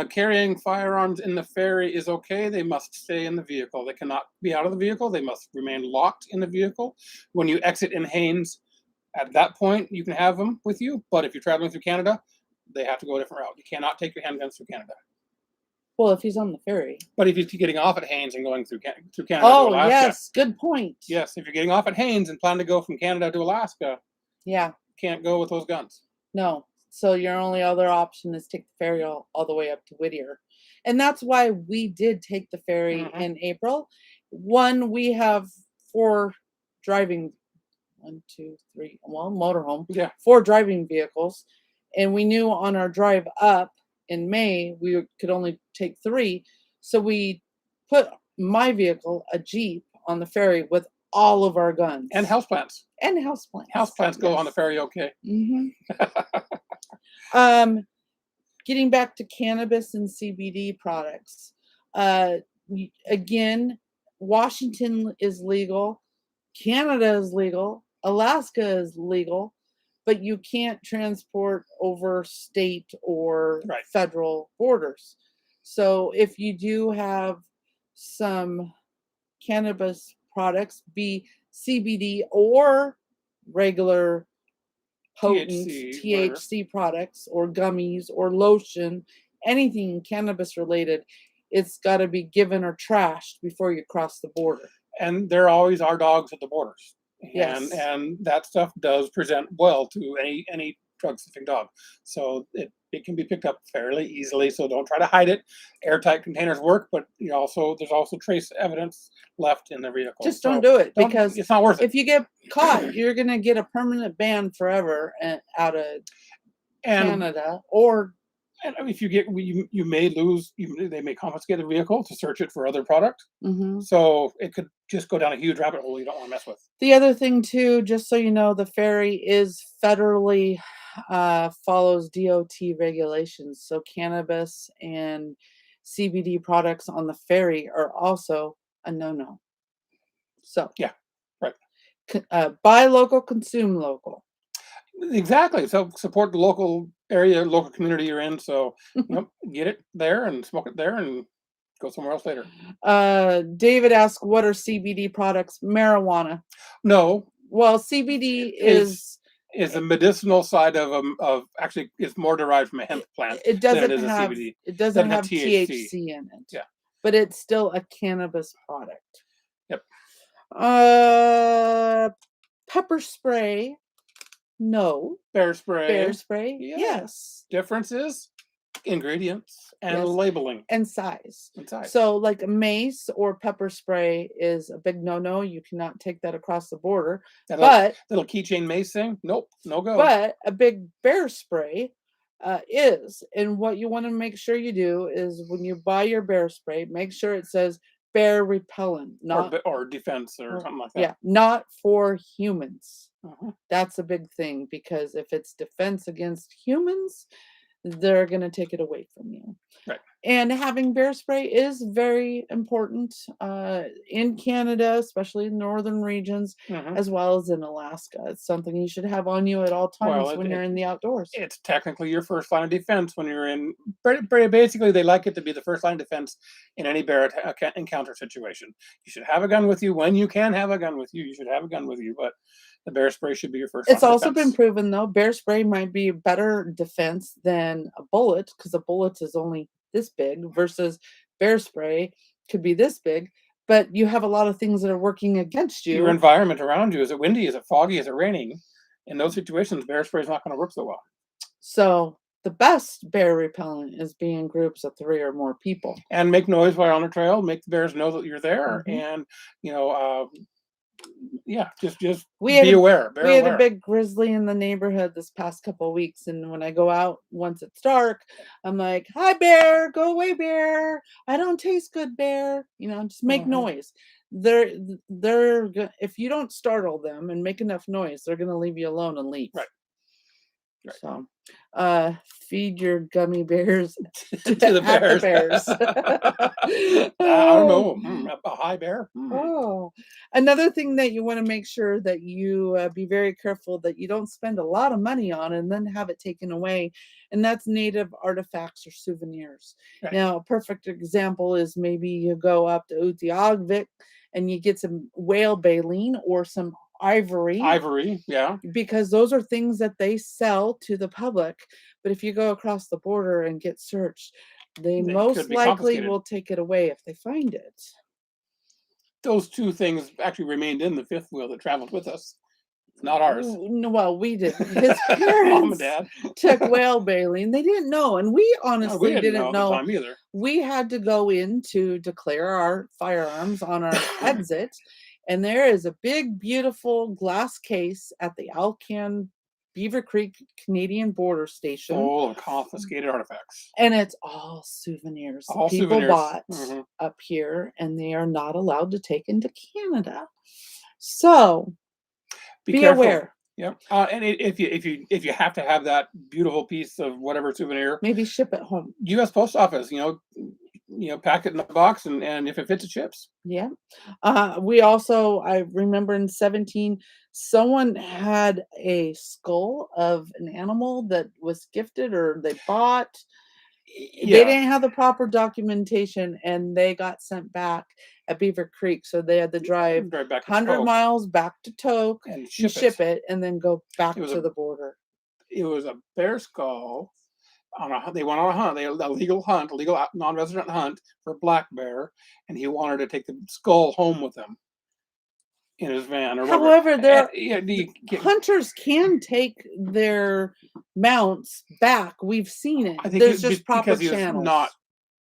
Carrying firearms in the ferry is okay. They must stay in the vehicle. They cannot be out of the vehicle. They must remain locked in the vehicle. When you exit in Haines, at that point, you can have them with you. But if you're traveling through Canada, they have to go a different route. You cannot take your handguns through Canada. Well, if he's on the ferry. But if you're getting off at Haines and going through Canada to Oh, Alaska, yes, good point. yes, if you're getting off at Haines and plan to go from Canada to Alaska, Yeah, can't go with those guns. no. So your only other option is take the ferry all the way up to Whittier. And that's why we did take the ferry Mhm. in April. One, we have 4 driving, 1, 2, 3, well, motorhome, Yeah. 4 driving vehicles. And we knew on our drive up in May, we could only take 3. So we put my vehicle, a Jeep, on the ferry with all of our guns. And houseplants. And houseplants. Houseplants go on the ferry okay. Getting back to cannabis and CBD products. Again, Washington is legal, Canada is legal, Alaska is legal, but you can't transport over state or Right. federal borders. So if you do have some cannabis products, be CBD or regular potent THC products or gummies or lotion, anything cannabis related, it's got to be given or trashed before you cross the border. And there always are dogs at the borders. Yes. And that stuff does present well to any drug sniffing dog. So it can be picked up fairly easily. So don't try to hide it. Airtight containers work, but there's also trace evidence left in the vehicle. Just don't do it, because it's not worth it. if you get caught, you're gonna get a permanent ban forever out of Canada. Or and if you may lose, they may confiscate the vehicle to search it for other product. So it could just go down a huge rabbit hole you don't want to mess with. The other thing too, just so you know, the ferry is federally follows DOT regulations. So cannabis and CBD products on the ferry are also a no-no. So yeah, right. Buy local, consume local. Exactly. So support the local area, local community you're in. So get it there and smoke it there and go somewhere else later. David asked, what are CBD products? Marijuana. No. Well, CBD is the medicinal side of actually it's more derived from a hemp plant. It doesn't than it is have a CBD. It doesn't have THC in it. Yeah. But it's still a cannabis product. Yep. Pepper spray. No. Bear spray. Bear spray. Yeah. Yes. Differences, ingredients, and Yes. labeling. And size. And size. So like a mace or pepper spray is a big no-no. You cannot take that across the border. That little keychain mace thing, nope, no go. But a big bear spray is. And what you want to make sure you do is when you buy your bear spray, make sure it says bear repellent, not or defense or something like that. Yeah, not for humans. Uh-huh. That's a big thing, because if it's defense against humans, they're going to take it away from you. Right. And having bear spray is very important in Canada, especially in northern regions, Mhm. as well as in Alaska. It's something you should have on you at all times Well, when you're in the outdoors. it's technically your first line of defense when you're in. Basically, they like it to be the first line of defense in any bear encounter situation. You should have a gun with you when you can have a gun with you. You should have a gun with you, but the bear spray should be your first. It's line of also been defense. proven, though, bear spray might be a better defense than a bullet because a bullet is only this big versus bear spray could be this big. But you have a lot of things that are working against you. Your environment around you. Is it windy? Is it foggy? Is it raining? In those situations, bear spray is not going to work so well. So the best bear repellent is being in groups of 3 or more people. And make noise while you're on the trail. Make the bears know that you're there, Mhm. and you know, yeah, just We had be aware. We had a big grizzly in the neighborhood this past couple of weeks, and when I go out once it's dark, I'm like, "Hi, bear! Go away, bear! I don't taste good, bear!" You know, just make Mhm. noise. If you don't startle them and make enough noise, they're gonna leave you alone and leave. Right. Right. So, feed your gummy bears To the at the bears. bears. I don't know. A high bear. Oh, another thing that you want to make sure that you be very careful that you don't spend a lot of money on and then have it taken away, and that's native artifacts or souvenirs. Right. Now, a perfect example is maybe you go up to Utiagvik and you get some whale baleen or some ivory. Ivory, yeah. Because those are things that they sell to the public. But if you go across the border and get searched, they They most could be likely confiscated. will take it away if they find it. Those two things actually remained in the fifth wheel that traveled with us, not ours. No, well, we didn't. His Mom and parents Dad. took whale baleen. They didn't know, and we No, honestly we didn't know didn't at the know. time either. We had to go in to declare our firearms on our exit, and there is a big, beautiful glass case at the Alcan Beaver Creek Canadian border station, Full of confiscated artifacts. and it's all souvenirs that All people souvenirs. bought Mhm. up here, and they are not allowed to take into Canada. So be careful. aware. Yep. And if you have to have that beautiful piece of whatever souvenir, Maybe ship it home. U.S. Post Office, pack it in a box, and if it fits, it ships. Yeah. I remember in 17, someone had a skull of an animal that was gifted or they bought. They Yeah. didn't have the proper documentation and they got sent back at Beaver Creek. So they had to drive Right back to 100 Tok miles back to Tok and and ship it. and then go back It was to a- the border. It was a bear skull. They went on a hunt. A legal hunt, a legal non-resident hunt for black bear, and he wanted to take the skull home with him in his van or whatever. However, there And, hunters can take their mounts back. We've seen it. I think There's just proper because he was channels.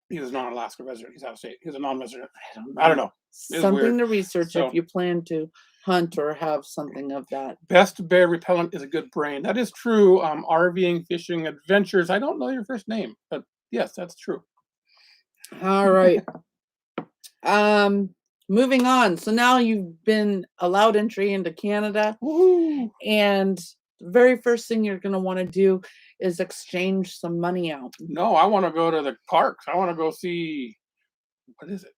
he was not an Alaska resident. He's out of state. He's a non-resident. I don't know. It was Something weird. to research So- if you plan to hunt or have something of that. Best bear repellent is a good brain. That is true. RVing, fishing, adventures. I don't know your first name, but yes, that's true. All right. Moving on. So now you've been allowed entry into Canada, Woo! and the very first thing you're going to want to do is exchange some money out. No, I want to go to the parks. I want to go see, what is it?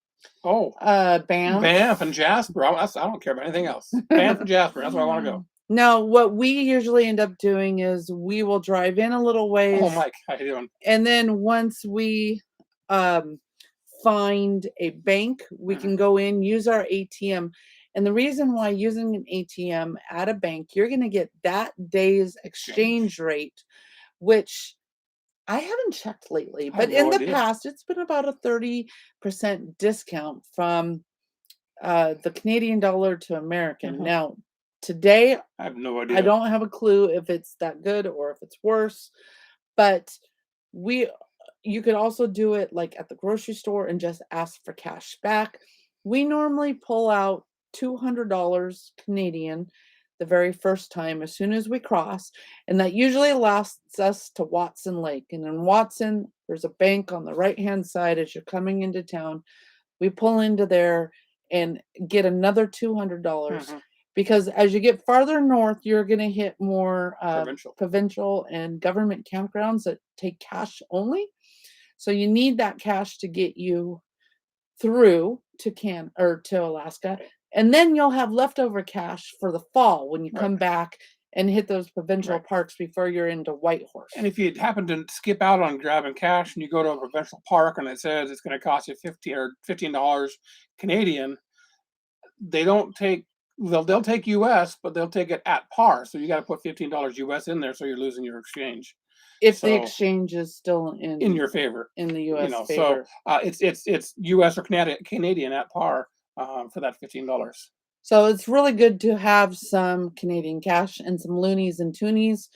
Oh, Banff. Banff and Jasper. I don't care about anything else. Banff and Jasper. That's where I want to go. Now, what we usually end up doing is we will drive in a little ways. Oh, Mike, how you doing? And then once we find a bank, we can go in, use our ATM. And the reason why using an ATM at a bank, you're going to get that day's exchange rate, which I haven't checked lately, I but have in no the idea. past, it's been about a 30% discount from the Canadian dollar to American. Mhm. Now, today, I have no idea. I don't have a clue if it's that good or if it's worse, but you could also do it like at the grocery store and just ask for cash back. We normally pull out $200 Canadian the very first time as soon as we cross, and that usually lasts us to Watson Lake. And in Watson, there's a bank on the right-hand side as you're coming into town. We pull into there and get another $200. Mhm. because as you get farther north, you're going to hit more Provincial. provincial and government campgrounds that take cash only. So you need that cash to get you through to Alaska, and then you'll have leftover cash for the fall when you come back and hit those provincial parks before you're into Whitehorse. And if you happen to skip out on grabbing cash and you go to a provincial park and it says it's going to cost you $15 Canadian, they don't take. They'll take US, but they'll take it at par. So you got to put $15 US in there, so you're losing your exchange. If the exchange is still in your favor, in the US favor. favor. It's US or Canadian at par for that $15. So it's really good to have some Canadian cash and some loonies and toonies.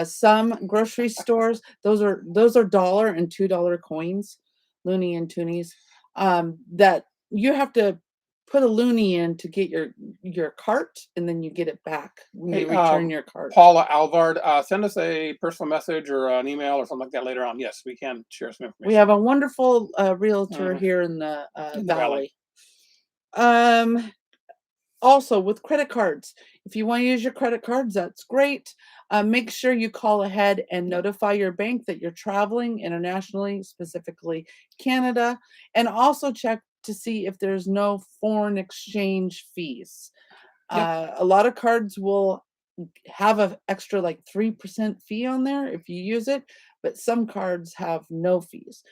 Some grocery stores, those are $1 and $2 coins, loony and toonies, that you have to put a loony in to get your cart, and then you get it back when you return your cart. Paula Alvard, send us a personal message or an email or something like that later on. Yes, we can share some information. We have a wonderful realtor here in the valley. Also, with credit cards, if you want to use your credit cards, that's great. Make sure you call ahead and notify your bank that you're traveling internationally, specifically Canada, and also check to see if there's no foreign exchange fees. A lot of cards will have an extra like 3% fee on there if you use it, but some cards have no fees.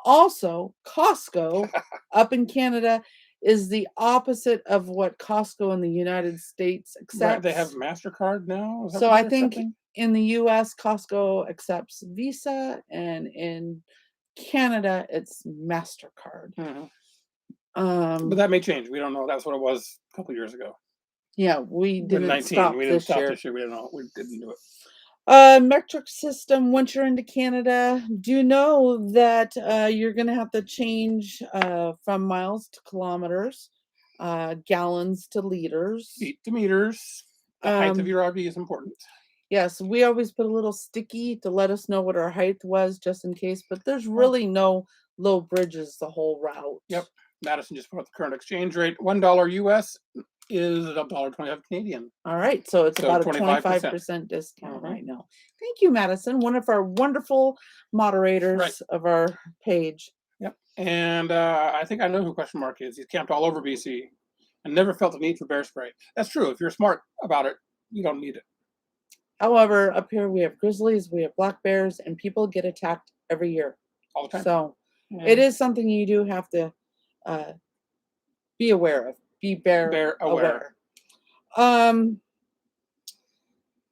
Also, Costco up in Canada is the opposite of what Costco in the United States accepts. Right, they have MasterCard now? So I think in the US, Costco accepts Visa, and in Canada, it's MasterCard. But that may change. We don't know. That's what it was a couple years ago. Yeah, we didn't 19. stop We didn't this stop year. this year. We didn't know. We didn't do it. Metric system, once you're into Canada, do you know that you're going to have to change from miles to kilometers, gallons to liters. Feet to meters. The height of your RV is important. Yes, we always put a little sticky to let us know what our height was, just in case, but there's really no low bridges the whole route. Yep. Madison just put up the current exchange rate. $1 US is $1.25 Canadian. All right, so it's about a 25% discount right now. Thank you, Madison, one of our wonderful moderators of our page. Yep. And I think I know who question mark is. He's camped all over BC and never felt the need for bear spray. That's true. If you're smart about it, you don't need it. However, up here we have grizzlies, we have black bears, and people get attacked every year. All the time. So it is something you do have to be aware of. Be bear aware.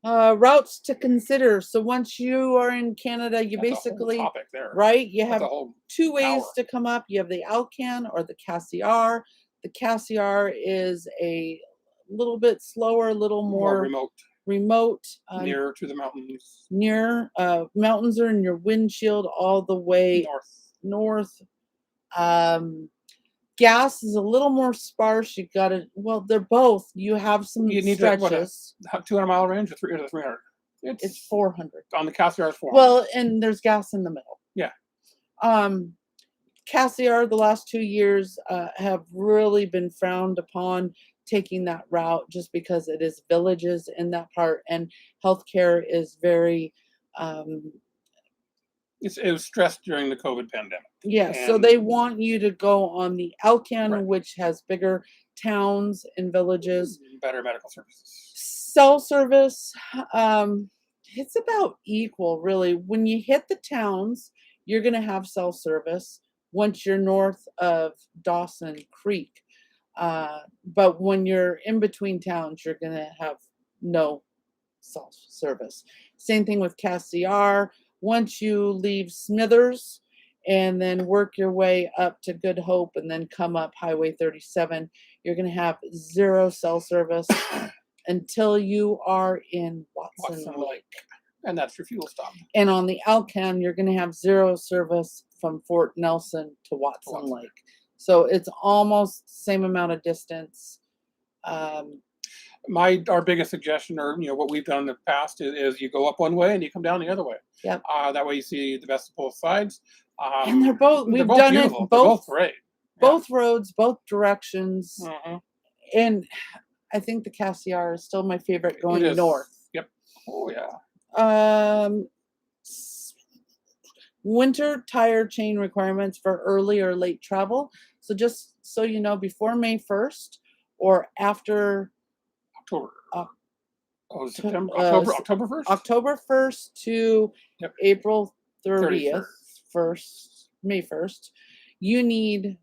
Routes to consider. So once you are in Canada, you basically, right, you have two ways to come up. You have the Alcan or the Cassiar. The Cassiar is a little bit slower, a little more remote. Nearer to the mountains. Mountains are in your windshield all the way north. Gas is a little more sparse. You got to, they're both. You have some stretches. 200-mile range or 300? It's 400. On the Cassiar is 400. Well, and there's gas in the middle. Yeah. Cassiar, the last 2 years, have really been frowned upon taking that route just because it is villages in that part, and healthcare is very it was stressed during the COVID pandemic. Yeah, so they want you to go on the Alcan, which has bigger towns and villages. Better medical services. Cell service, it's about equal, really. When you hit the towns, you're going to have cell service once you're north of Dawson Creek. But when you're in between towns, you're going to have no cell service. Same thing with Cassiar. Once you leave Smithers and then work your way up to Good Hope and then come up Highway 37, you're going to have zero cell service until you are in Watson Lake. And that's your fuel stop. And on the Alcan, you're going to have zero service from Fort Nelson to Watson Lake. So it's almost the same amount of distance. Our biggest suggestion, or what we've done in the past, is you go up one way and you come down the other way. Yep. That way you see the best of both sides. And they're both. We've done beautiful. it both. They're both great. Both roads, both directions. And I think the Cassiar is still my favorite It going is. north. Yep. Oh yeah. S- Winter tire chain requirements for early or late travel. So just so you know, before May 1st or after October. Oc- Oh, September. uh, October. s- October 1st. October 1st to Yep. April 30th, 31st. May 1st, you need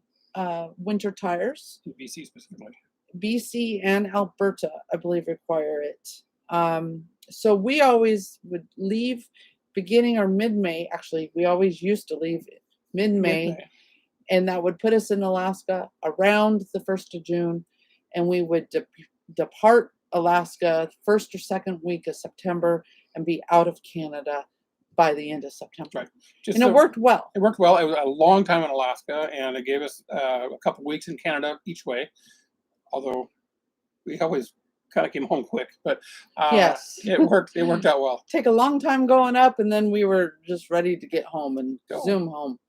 winter tires. BC specifically. BC and Alberta, I believe, require it. So we always would leave beginning or mid-May. Actually, we always used to leave mid-May, Mid-May. and that would put us in Alaska around the 1st of June, and we would depart Alaska first or second week of September and be out of Canada by the end of September. Right. Just And it so- worked well. It worked well. It was a long time in Alaska, and it gave us a couple weeks in Canada each way. Although we always kind of came home quick, but Yes. it worked. It worked out well. Take a long time going up, and then we were just ready to get home and Go. zoom home.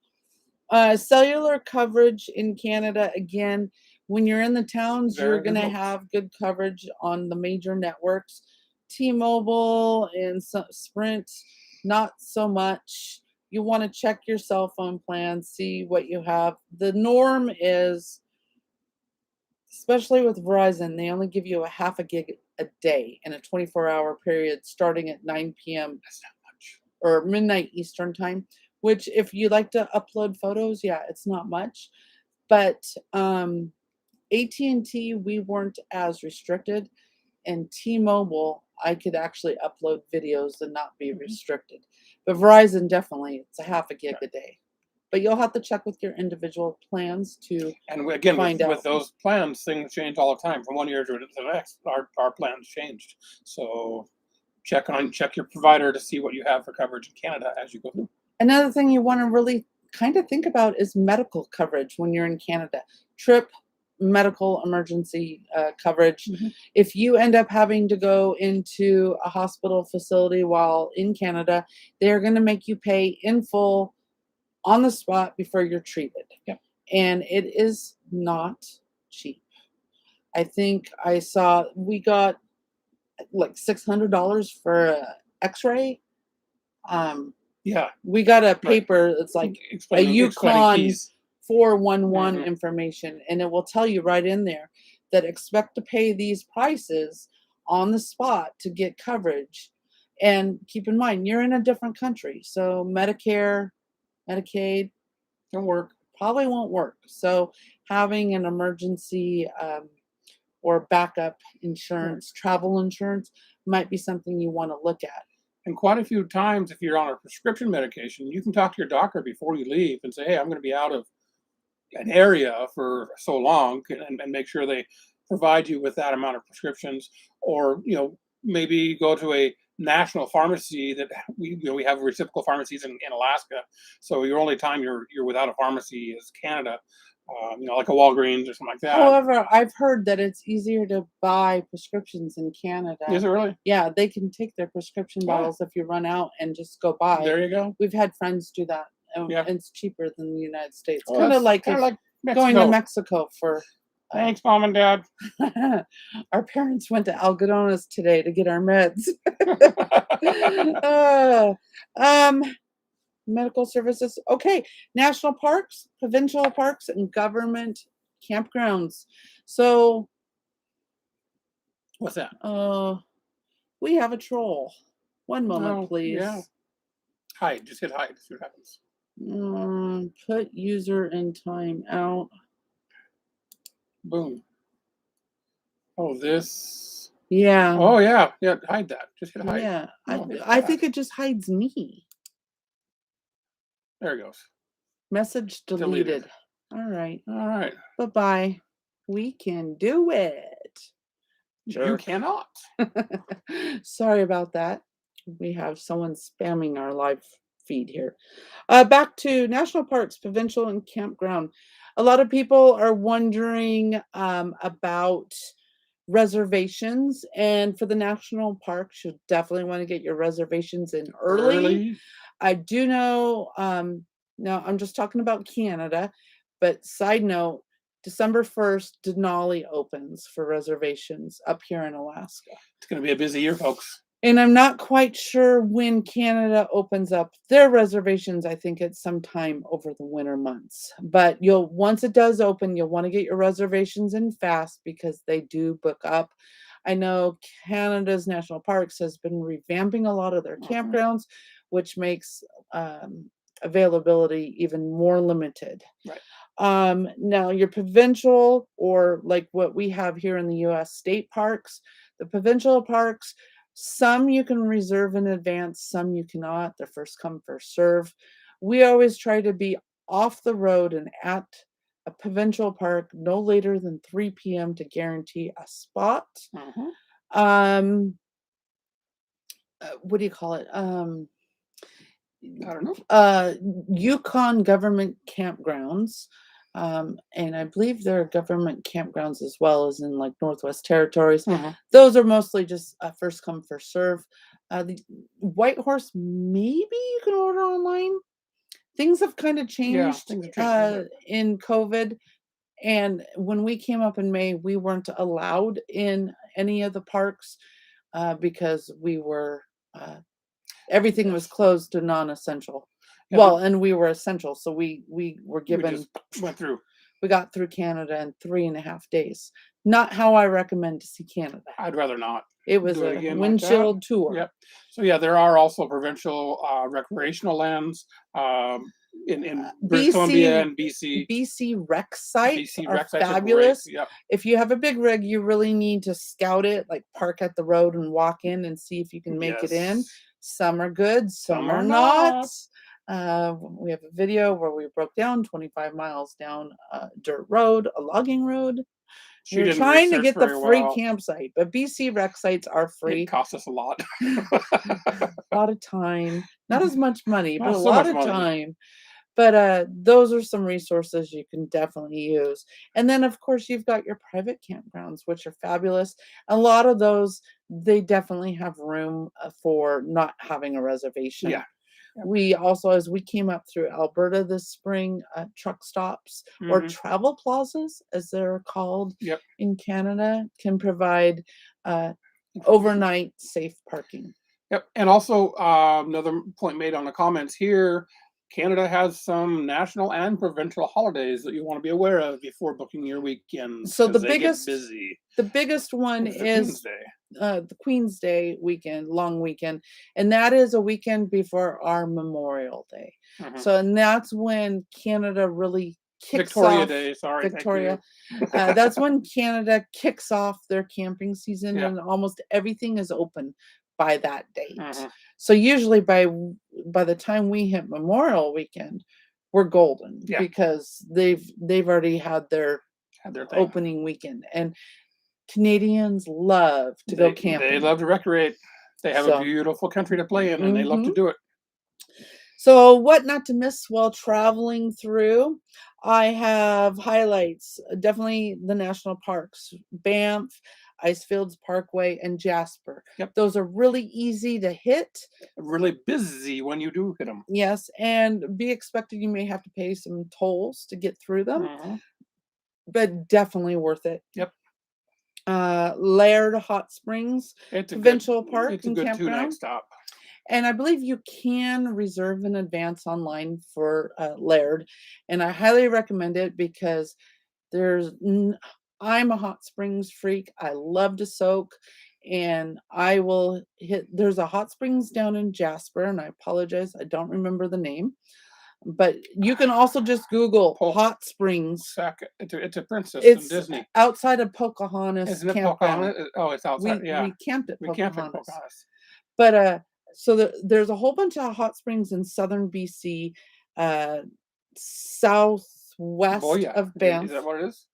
Cellular coverage in Canada, again, when you're in the towns, Very you're good going to looks. have good coverage on the major networks. T-Mobile and Sprint, not so much. You want to check your cell phone plan, see what you have. The norm is, especially with Verizon, they only give you a half a gig a day in a 24-hour period starting at 9 p.m. That's not much. or midnight Eastern time, which if you like to upload photos, yeah, it's not much. But AT&T, we weren't as restricted, and T-Mobile, I could actually upload videos and not be restricted. But Verizon, definitely, it's a half a gig a day. But you'll have to check with your individual plans to And again, find with out. those plans, things change all the time. From one year to the next, our plans changed. So check your provider to see what you have for coverage in Canada as you go through. Another thing you want to really kind of think about is medical coverage when you're in Canada. Trip, medical emergency coverage. If you end up having to go into a hospital facility while in Canada, they're going to make you pay in full on the spot before you're treated. Yep. And it is not cheap. I think I saw we got like $600 for an x-ray. Yeah. We got a paper that's like explaining Yukon fees. 411 Mhm. information, and it will tell you right in there that expect to pay these prices on the spot to get coverage. And keep in mind, you're in a different country, so Medicare, Medicaid Don't work. probably won't work. So having an emergency or backup insurance, travel insurance, might be something you want to look at. And quite a few times, if you're on a prescription medication, you can talk to your doctor before you leave and say, "Hey, I'm going to be out of an area for so long," and make sure they provide you with that amount of prescriptions. Or maybe go to a national pharmacy that we have reciprocal pharmacies in Alaska. So your only time you're without a pharmacy is Canada. Like a Walgreens or something like that. However, I've heard that it's easier to buy prescriptions in Canada. Is it really? Yeah, they can take their prescription bottles if you run out and just go buy. There you go. We've had friends do that. Yeah. And it's cheaper than the United States. Well, Kind of that's like like going to Mexico. Mexico for. Thanks, Mom and Dad. Our parents went to Algodones today to get our meds. Medical services. Okay, national parks, provincial parks, and government campgrounds. So, What's that? we have a troll. One moment, Oh, please. yeah. Hide. Just hit hide. See what happens. Put user in timeout. Boom. Oh, this. Yeah. Oh, yeah. Yeah, hide that. Just hit hide. Yeah. Oh, hit I that. think it just hides me. There it goes. Message deleted. All right. All right. Bye-bye. We can do it. You Jerk. cannot. Sorry about that. We have someone spamming our live feed here. Back to national parks, provincial, and campground. A lot of people are wondering about reservations, and for the national parks, you definitely want to get your reservations in early. I do know, now I'm just talking about Canada, but side note, December 1st, Denali opens for reservations up here in Alaska. It's going to be a busy year, folks. And I'm not quite sure when Canada opens up their reservations. I think it's sometime over the winter months. But once it does open, you'll want to get your reservations in fast because they do book up. I know Canada's National Parks has been revamping a lot of their campgrounds, which makes availability even more limited. Right. Now your provincial, or like what we have here in the US state parks, the provincial parks, some you can reserve in advance, some you cannot. They're first come, first serve. We always try to be off the road and at a provincial park no later than 3 p.m. to guarantee a spot. What do you call it? I don't know. Yukon government campgrounds, and I believe there are government campgrounds as well as in like Northwest Territories. Those are mostly just first come, first serve. The Whitehorse, maybe you can order online. Things have kind of changed in COVID. And when we came up in May, we weren't allowed in any of the parks because we were everything was closed to non-essential. Yeah, well, and we were essential, so we were given. We just went through. We got through Canada in 3.5 days. Not how I recommend to see Canada. I'd rather not. It was do it a again like windshield that. tour. Yep. So yeah, there are also provincial recreational lands in British Columbia and BC. BC rec sites BC are rec sites fabulous. Are great. Yep. If you have a big rig, you really need to scout it, like park at the road and walk in and see if you can make it in. Some are good, some are not. We have a video where we broke down 25 miles down a dirt road, a logging road. We're trying to get the free campsite, but BC rec sites are free. It costs us a lot. A lot of time. Not as much money, but Not a so lot much of money. time. But those are some resources you can definitely use. And then, of course, you've got your private campgrounds, which are fabulous. A lot of those, they definitely have room for not having a reservation. Yeah. We also, as we came up through Alberta this spring, truck stops or travel plazas, as they're called in Canada, can provide overnight safe parking. Yep. And also another point made on the comments here, Canada has some national and provincial holidays that you want to be aware of before booking your weekends. So the biggest one is the Queen's Day weekend, long weekend, and that is a weekend before our Memorial Day. So, and that's when Canada really kicks Victoria off. Day, sorry, Victoria. That's when Canada kicks off their camping season, and almost everything is open by that date. So usually by the time we hit Memorial Weekend, we're golden because they've already had their opening weekend. And Canadians love to go camping. They love to recreate. They have a beautiful country to play in, and they love to do it. So what not to miss while traveling through? I have highlights. Definitely the national parks, Banff, Icefields Parkway, and Jasper. Those are really easy to hit. Really busy when you do hit them. Yes, and be expected you may have to pay some tolls to get through them, but definitely worth it. Laird Hot Springs Provincial Park it's a good campground. 2-night stop. And I believe you can reserve in advance online for Laird, and I highly recommend it because I'm a hot springs freak. I love to soak, and I will hit. There's a hot springs down in Jasper, and I apologize, I don't remember the name, but you can also just Google hot springs. It's a princess in Disney. Outside of Pocahontas. Isn't it Pocahontas? Oh, it's outside. We camped at Pocahontas. But so there's a whole bunch of hot springs in southern BC, southwest of Banff. Is that what it is?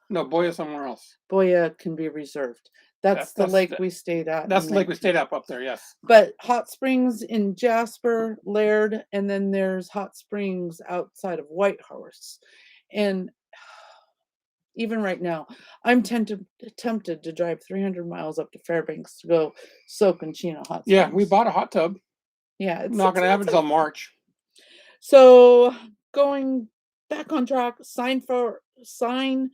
No, Boya somewhere else. Boya can be reserved. That's the lake we stayed at. That's the lake we stayed up there, yes. But hot springs in Jasper, Laird, and then there's hot springs outside of Whitehorse. And even right now, I'm tempted to drive 300 miles up to Fairbanks to go soak in Chino hot springs. Yeah, we bought a hot tub. Yeah, It's not going to happen until March. So going back on track. Signpost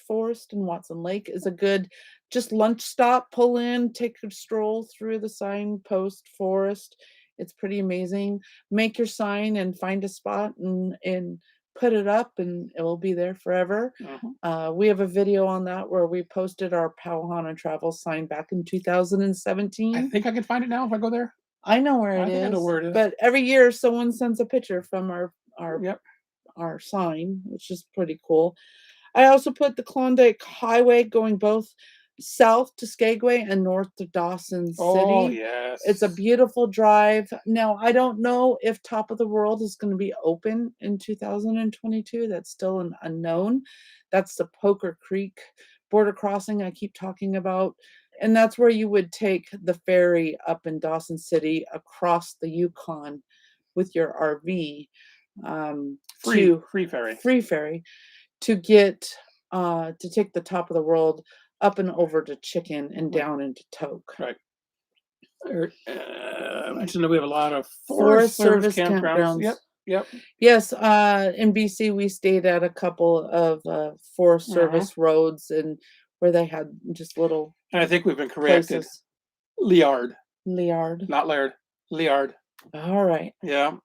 Forest in Watson Lake is a good just lunch stop. Pull in, take a stroll through the Signpost Forest. It's pretty amazing. Make your sign and find a spot and put it up, and it will be there forever. We have a video on that where we posted our Pau Hana travel sign back in I 2017. think I can find it now if I go there. I know where I it think I know is, where it is. but every year someone sends a picture from Yep. our sign, which is pretty cool. I also put the Klondike Highway going both south to Skagway and north to Dawson City. Oh, yes. It's a beautiful drive. Now, I don't know if Top of the World is going to be open in 2022. That's still an unknown. That's the Poker Creek border crossing I keep talking about. And that's where you would take the ferry up in Dawson City across the Yukon with your RV. Free ferry. Free ferry to get to take the Top of the World up and over to Chicken and down into Tok. Right. I mentioned that we have a lot of Forest Service campgrounds. Yep. Yes, in BC we stayed at a couple of Forest Service roads and where they had just little And I think we've been corrected. places. Liard, Liard. not Laird. Liard. All right. Yeah.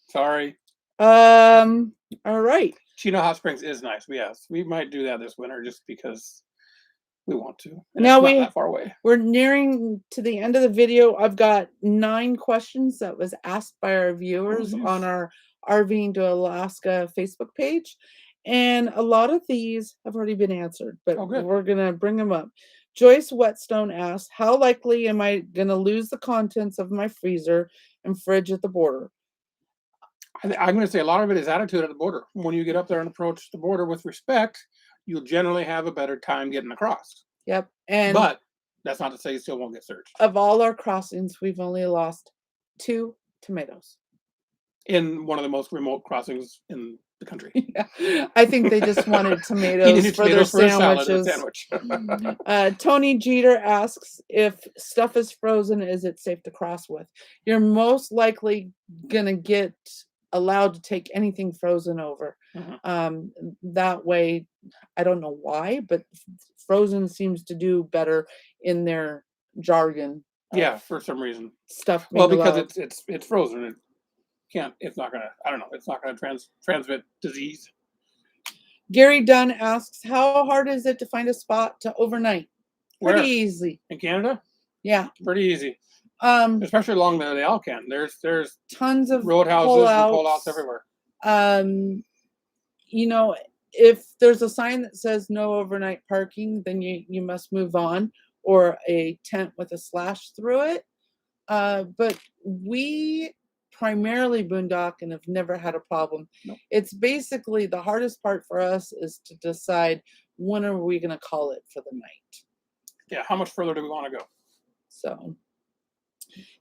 Sorry. All right. Chino Hot Springs is nice. Yes, we might do that this winter just because we want to. And Now it's not that far away. We're nearing to the end of the video. I've got 9 questions that was asked by our viewers on our RVing to Alaska Facebook page. And a lot of these have already been answered, but we're going to bring them up. Joyce Whetstone asks, how likely am I going to lose the contents of my freezer and fridge at the border? I'm going to say a lot of it is attitude at the border. When you get up there and approach the border with respect, you'll generally have a better time getting across. Yep. But that's not to say you still won't get searched. Of all our crossings, we've only lost 2 tomatoes. In one of the most remote crossings in the country. Yeah. I think they just wanted tomatoes for their sandwiches. Tony Jeter asks, if stuff is frozen, is it safe to cross with? You're most likely going to get allowed to take anything frozen over. That way, I don't know why, but frozen seems to do better in their jargon. Yeah, for some reason. Stuff. Well, because it's frozen. It's not gonna transmit disease. Gary Dunn asks, how hard is it to find a spot to overnight? Pretty easy. In Canada? Yeah. Pretty easy. Especially along the Alcan. There's tons of roadhouses and pullouts everywhere. You know, if there's a sign that says no overnight parking, then you must move on, or a tent with a slash through it. But we primarily boondock and have never had a problem. Nope. It's basically the hardest part for us is to decide when are we going to call it for the night. Yeah, how much further do we want to go? So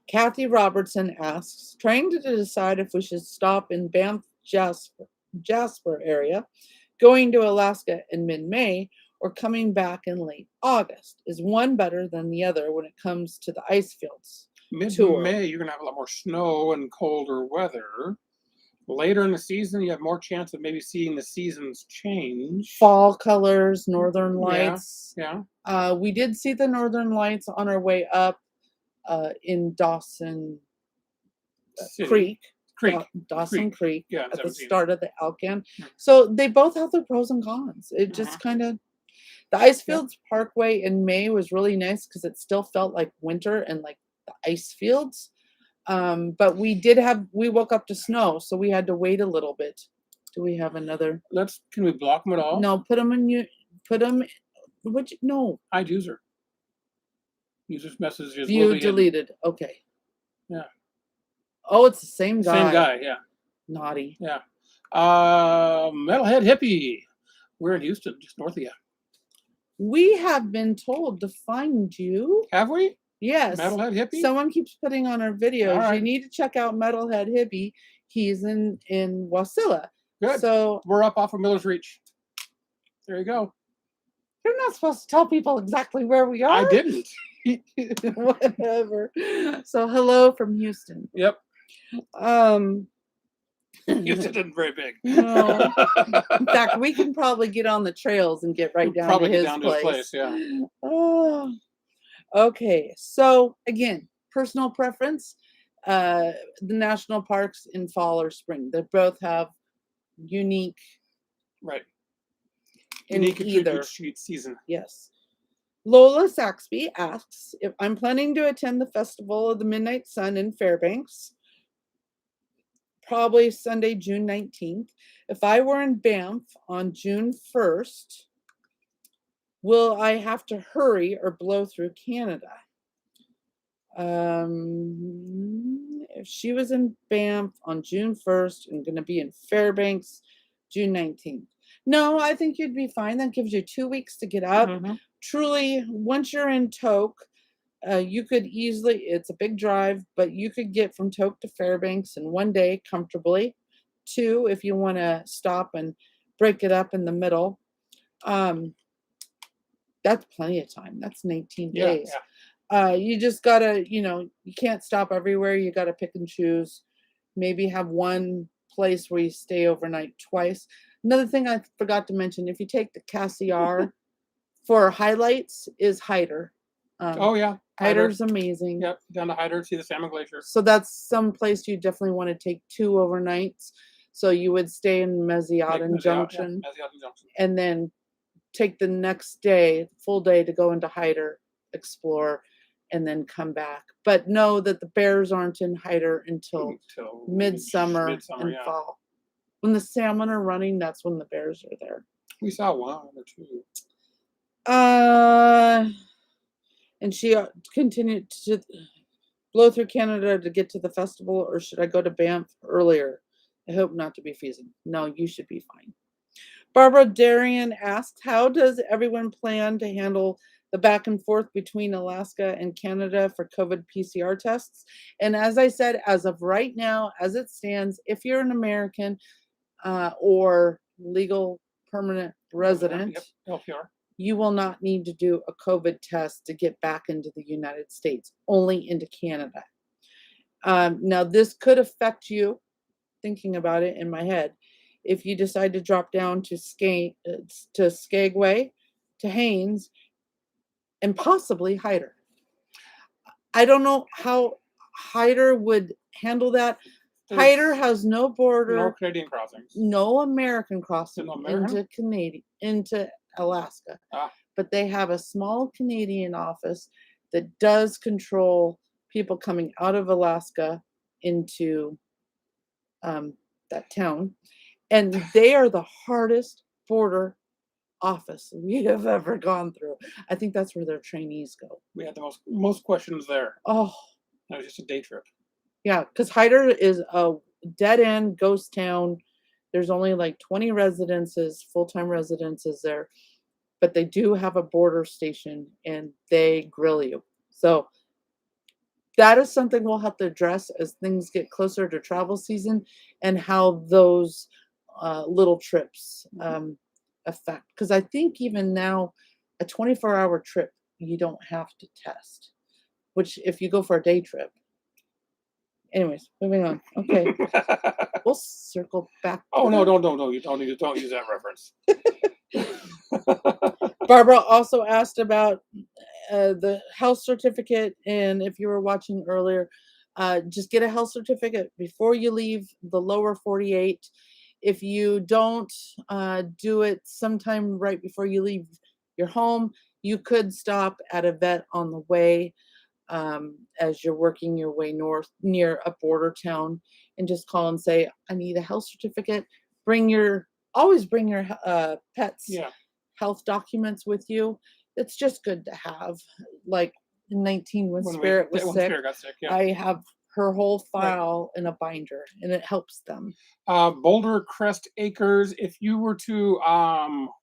Kathy Robertson asks, trying to decide if we should stop in Banff Jasper area, going to Alaska in mid-May, or coming back in late August. Is one better than the other when it comes to the ice fields? Mid-May, you're going to have a lot more snow and colder weather. Later in the season, you have more chance of maybe seeing the seasons change. Fall colors, northern lights. Yeah. We did see the northern lights on our way up in Dawson Creek. Dawson Creek at the start of the Alcan. So they both have their pros and cons. It just kind of, the Icefields Parkway in May was really nice because it still felt like winter and like the ice fields. But we woke up to snow, so we had to wait a little bit. Do we have another? Can we block them at all? No, no. Hide user. User's messages. View deleted. Okay. Yeah. Oh, it's the same guy. Same guy, yeah. Naughty. Yeah. Metalhead Hippie. We're in Houston, just north of you. We have been told to find you. Have we? Yes. Metalhead Hippie? Someone keeps putting on our videos. Right. You need to check out Metalhead Hippie. He's in Wasilla. Good. So we're up off of Miller's Reach. There you go. You're not supposed to tell people exactly where we are. I didn't. Whatever. So hello from Houston. Yep. Houston isn't very big. No. In fact, we can probably get on the trails and get right We'll down probably to get his down to his place. place, yeah. Oh, okay. So again, personal preference. The national parks in fall or spring. They both have unique Right. in Unique either. each season. Yes. Lola Saxby asks if I'm planning to attend the Festival of the Midnight Sun in Fairbanks, probably Sunday, June 19th. If I were in Banff on June 1st, will I have to hurry or blow through Canada? If she was in Banff on June 1st and going to be in Fairbanks June 19th. No, I think you'd be fine. That gives you 2 weeks to get up. Truly, once you're in Tok, you could easily, it's a big drive, but you could get from Tok to Fairbanks in 1 day comfortably. 2, if you want to stop and break it up in the middle. That's plenty of time. That's 19 days. You just gotta, you can't stop everywhere. You gotta pick and choose. Maybe have one place where you stay overnight twice. Another thing I forgot to mention, if you take the Cassiar for highlights, is Hyder. Oh yeah, Hyder's amazing. Yep, down to Hyder, see the Salmon Glacier. So that's some place you definitely want to take 2 overnights. So you would stay in Meziadin Junction, and then take the next day, full day, to go into Hyder, explore, and then come back. But know that the bears aren't in Hyder until midsummer and fall. When the salmon are running, that's when the bears are there. We saw 1 or 2. And she continued to blow through Canada to get to the festival, or should I go to Banff earlier? I hope not to be freezing. No, you should be fine. Barbara Darian asked, how does everyone plan to handle the back and forth between Alaska and Canada for COVID PCR tests? And as I said, as of right now, as it stands, if you're an American or legal permanent resident, LPR, you will not need to do a COVID test to get back into the United States, only into Canada. Now, this could affect you, thinking about it in my head, if you decide to drop down to Skagway, to Haines, and possibly Hyder. I don't know how Hyder would handle that. Hyder has no border, no Canadian crossings, no American crossing into Alaska. But they have a small Canadian office that does control people coming out of Alaska into that town. And they are the hardest border office we have ever gone through. I think that's where their trainees go. We had the most questions there. Oh, that was just a day trip. Yeah, because Hyder is a dead end ghost town. There's only like 20 residences, full-time residences there, but they do have a border station and they grill you. So that is something we'll have to address as things get closer to travel season, and how those little trips affect. Because I think even now, a 24-hour trip, you don't have to test, which if you go for a day trip. Anyways, moving on. Okay. We'll circle back. Oh, no, you don't use that reference. Barbara also asked about the health certificate, and if you were watching earlier, just get a health certificate before you leave the lower 48. If you don't do it sometime right before you leave your home, you could stop at a vet on the way as you're working your way north near a border town, and just call and say, I need a health certificate. Always bring your pets' health documents with you. It's just good to have. Like in 19, when Spirit was sick, Spirit got sick, I have her whole file in a binder, and it helps them. Boulder Crest Acres, if you were to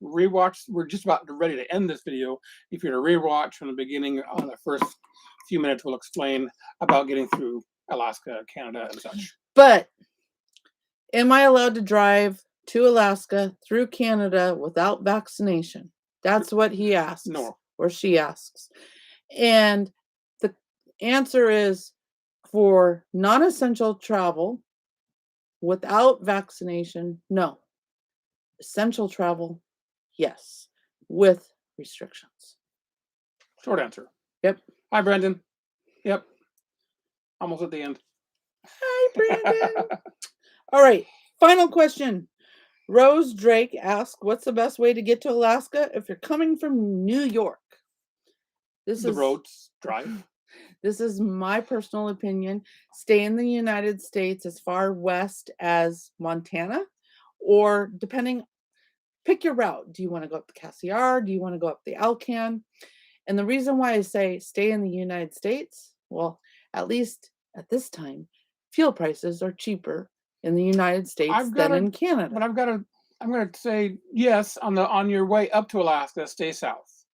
rewatch, we're just about ready to end this video. If you're to rewatch from the beginning, on the first few minutes, we'll explain about getting through Alaska, Canada, and such. But am I allowed to drive to Alaska through Canada without vaccination? That's what he asks. No. Or she asks. And the answer is, for non-essential travel, Without vaccination, no. Essential travel, yes, with restrictions. Short answer. Yep. Hi, Brandon. Yep. Almost at the end. Hi, Brandon. All right. Final question. Rose Drake asks, what's the best way to get to Alaska if you're coming from New York? The roads drive. This is my personal opinion. Stay in the United States as far west as Montana, or pick your route. Do you want to go up the Cassiar? Do you want to go up the Alcan? And the reason why I say stay in the United States, well, at least at this time, fuel prices are cheaper in the United States than in Canada. But I'm gonna say yes on your way up to Alaska, stay south.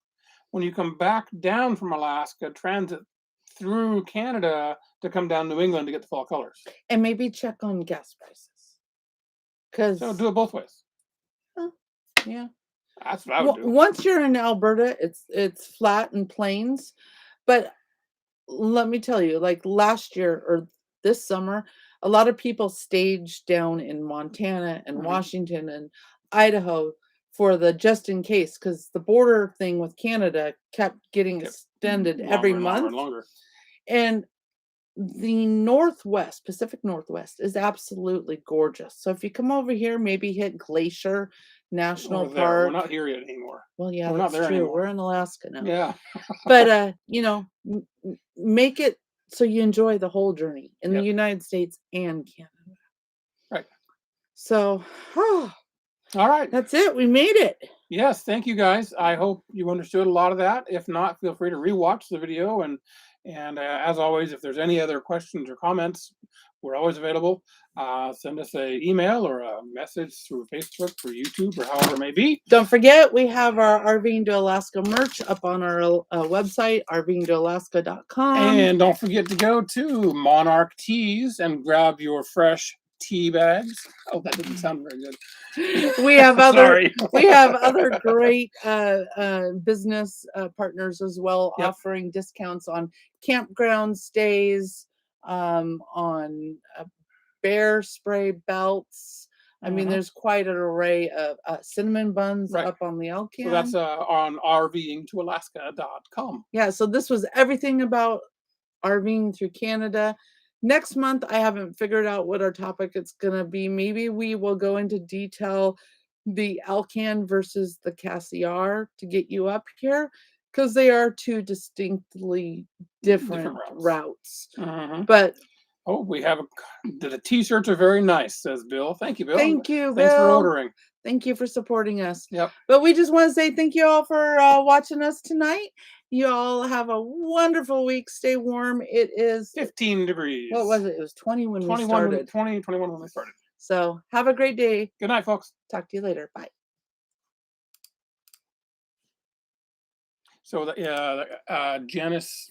When you come back down from Alaska, transit through Canada to come down New England to get the fall colors. And maybe check on gas prices. So do it both ways. Yeah. That's what I would do. Once you're in Alberta, it's flat and plains. But let me tell you, like last year or this summer, a lot of people staged down in Montana and Washington and Idaho for the just in case, because the border thing with Canada kept getting extended every month. Longer. And the Northwest, Pacific Northwest, is absolutely gorgeous. So if you come over here, maybe hit Glacier National Park. We're not here yet anymore. Well, yeah, We're not that's there true. anymore. We're in Alaska now. Yeah. But make it so you enjoy the whole journey in the United States and Canada. Right. So, all right. That's it. We made it. Yes, thank you guys. I hope you understood a lot of that. If not, feel free to rewatch the video. And as always, if there's any other questions or comments, we're always available. Send us an email or a message through Facebook or YouTube or however it may be. Don't forget, we have our RVing to Alaska merch up on our website, rvingtoalaska.com. And don't forget to go to Monarch Teas and grab your fresh tea bags. Oh, that didn't sound very good. We have other Sorry. other great business partners as well, offering discounts on campground stays, on bear spray belts. I mean, there's quite an array of cinnamon buns up on the Alcan. So that's on RVingtoAlaska.com. Yeah, so this was everything about RVing through Canada. Next month, I haven't figured out what our topic it's going to be. Maybe we will go into detail the Alcan versus the Cassiar to get you up here, because they are two distinctly different routes. But we have the t-shirts are very nice, says Bill. Thank you, Bill. Thank you, Thanks Bill. for ordering. Thank you for supporting us. Yep. But we just want to say thank you all for watching us tonight. You all have a wonderful week. Stay warm. It is 15 degrees. What was it? It was 20 when we started. 21 when we started. So have a great day. Good night, folks. Talk to you later. Bye. So Janice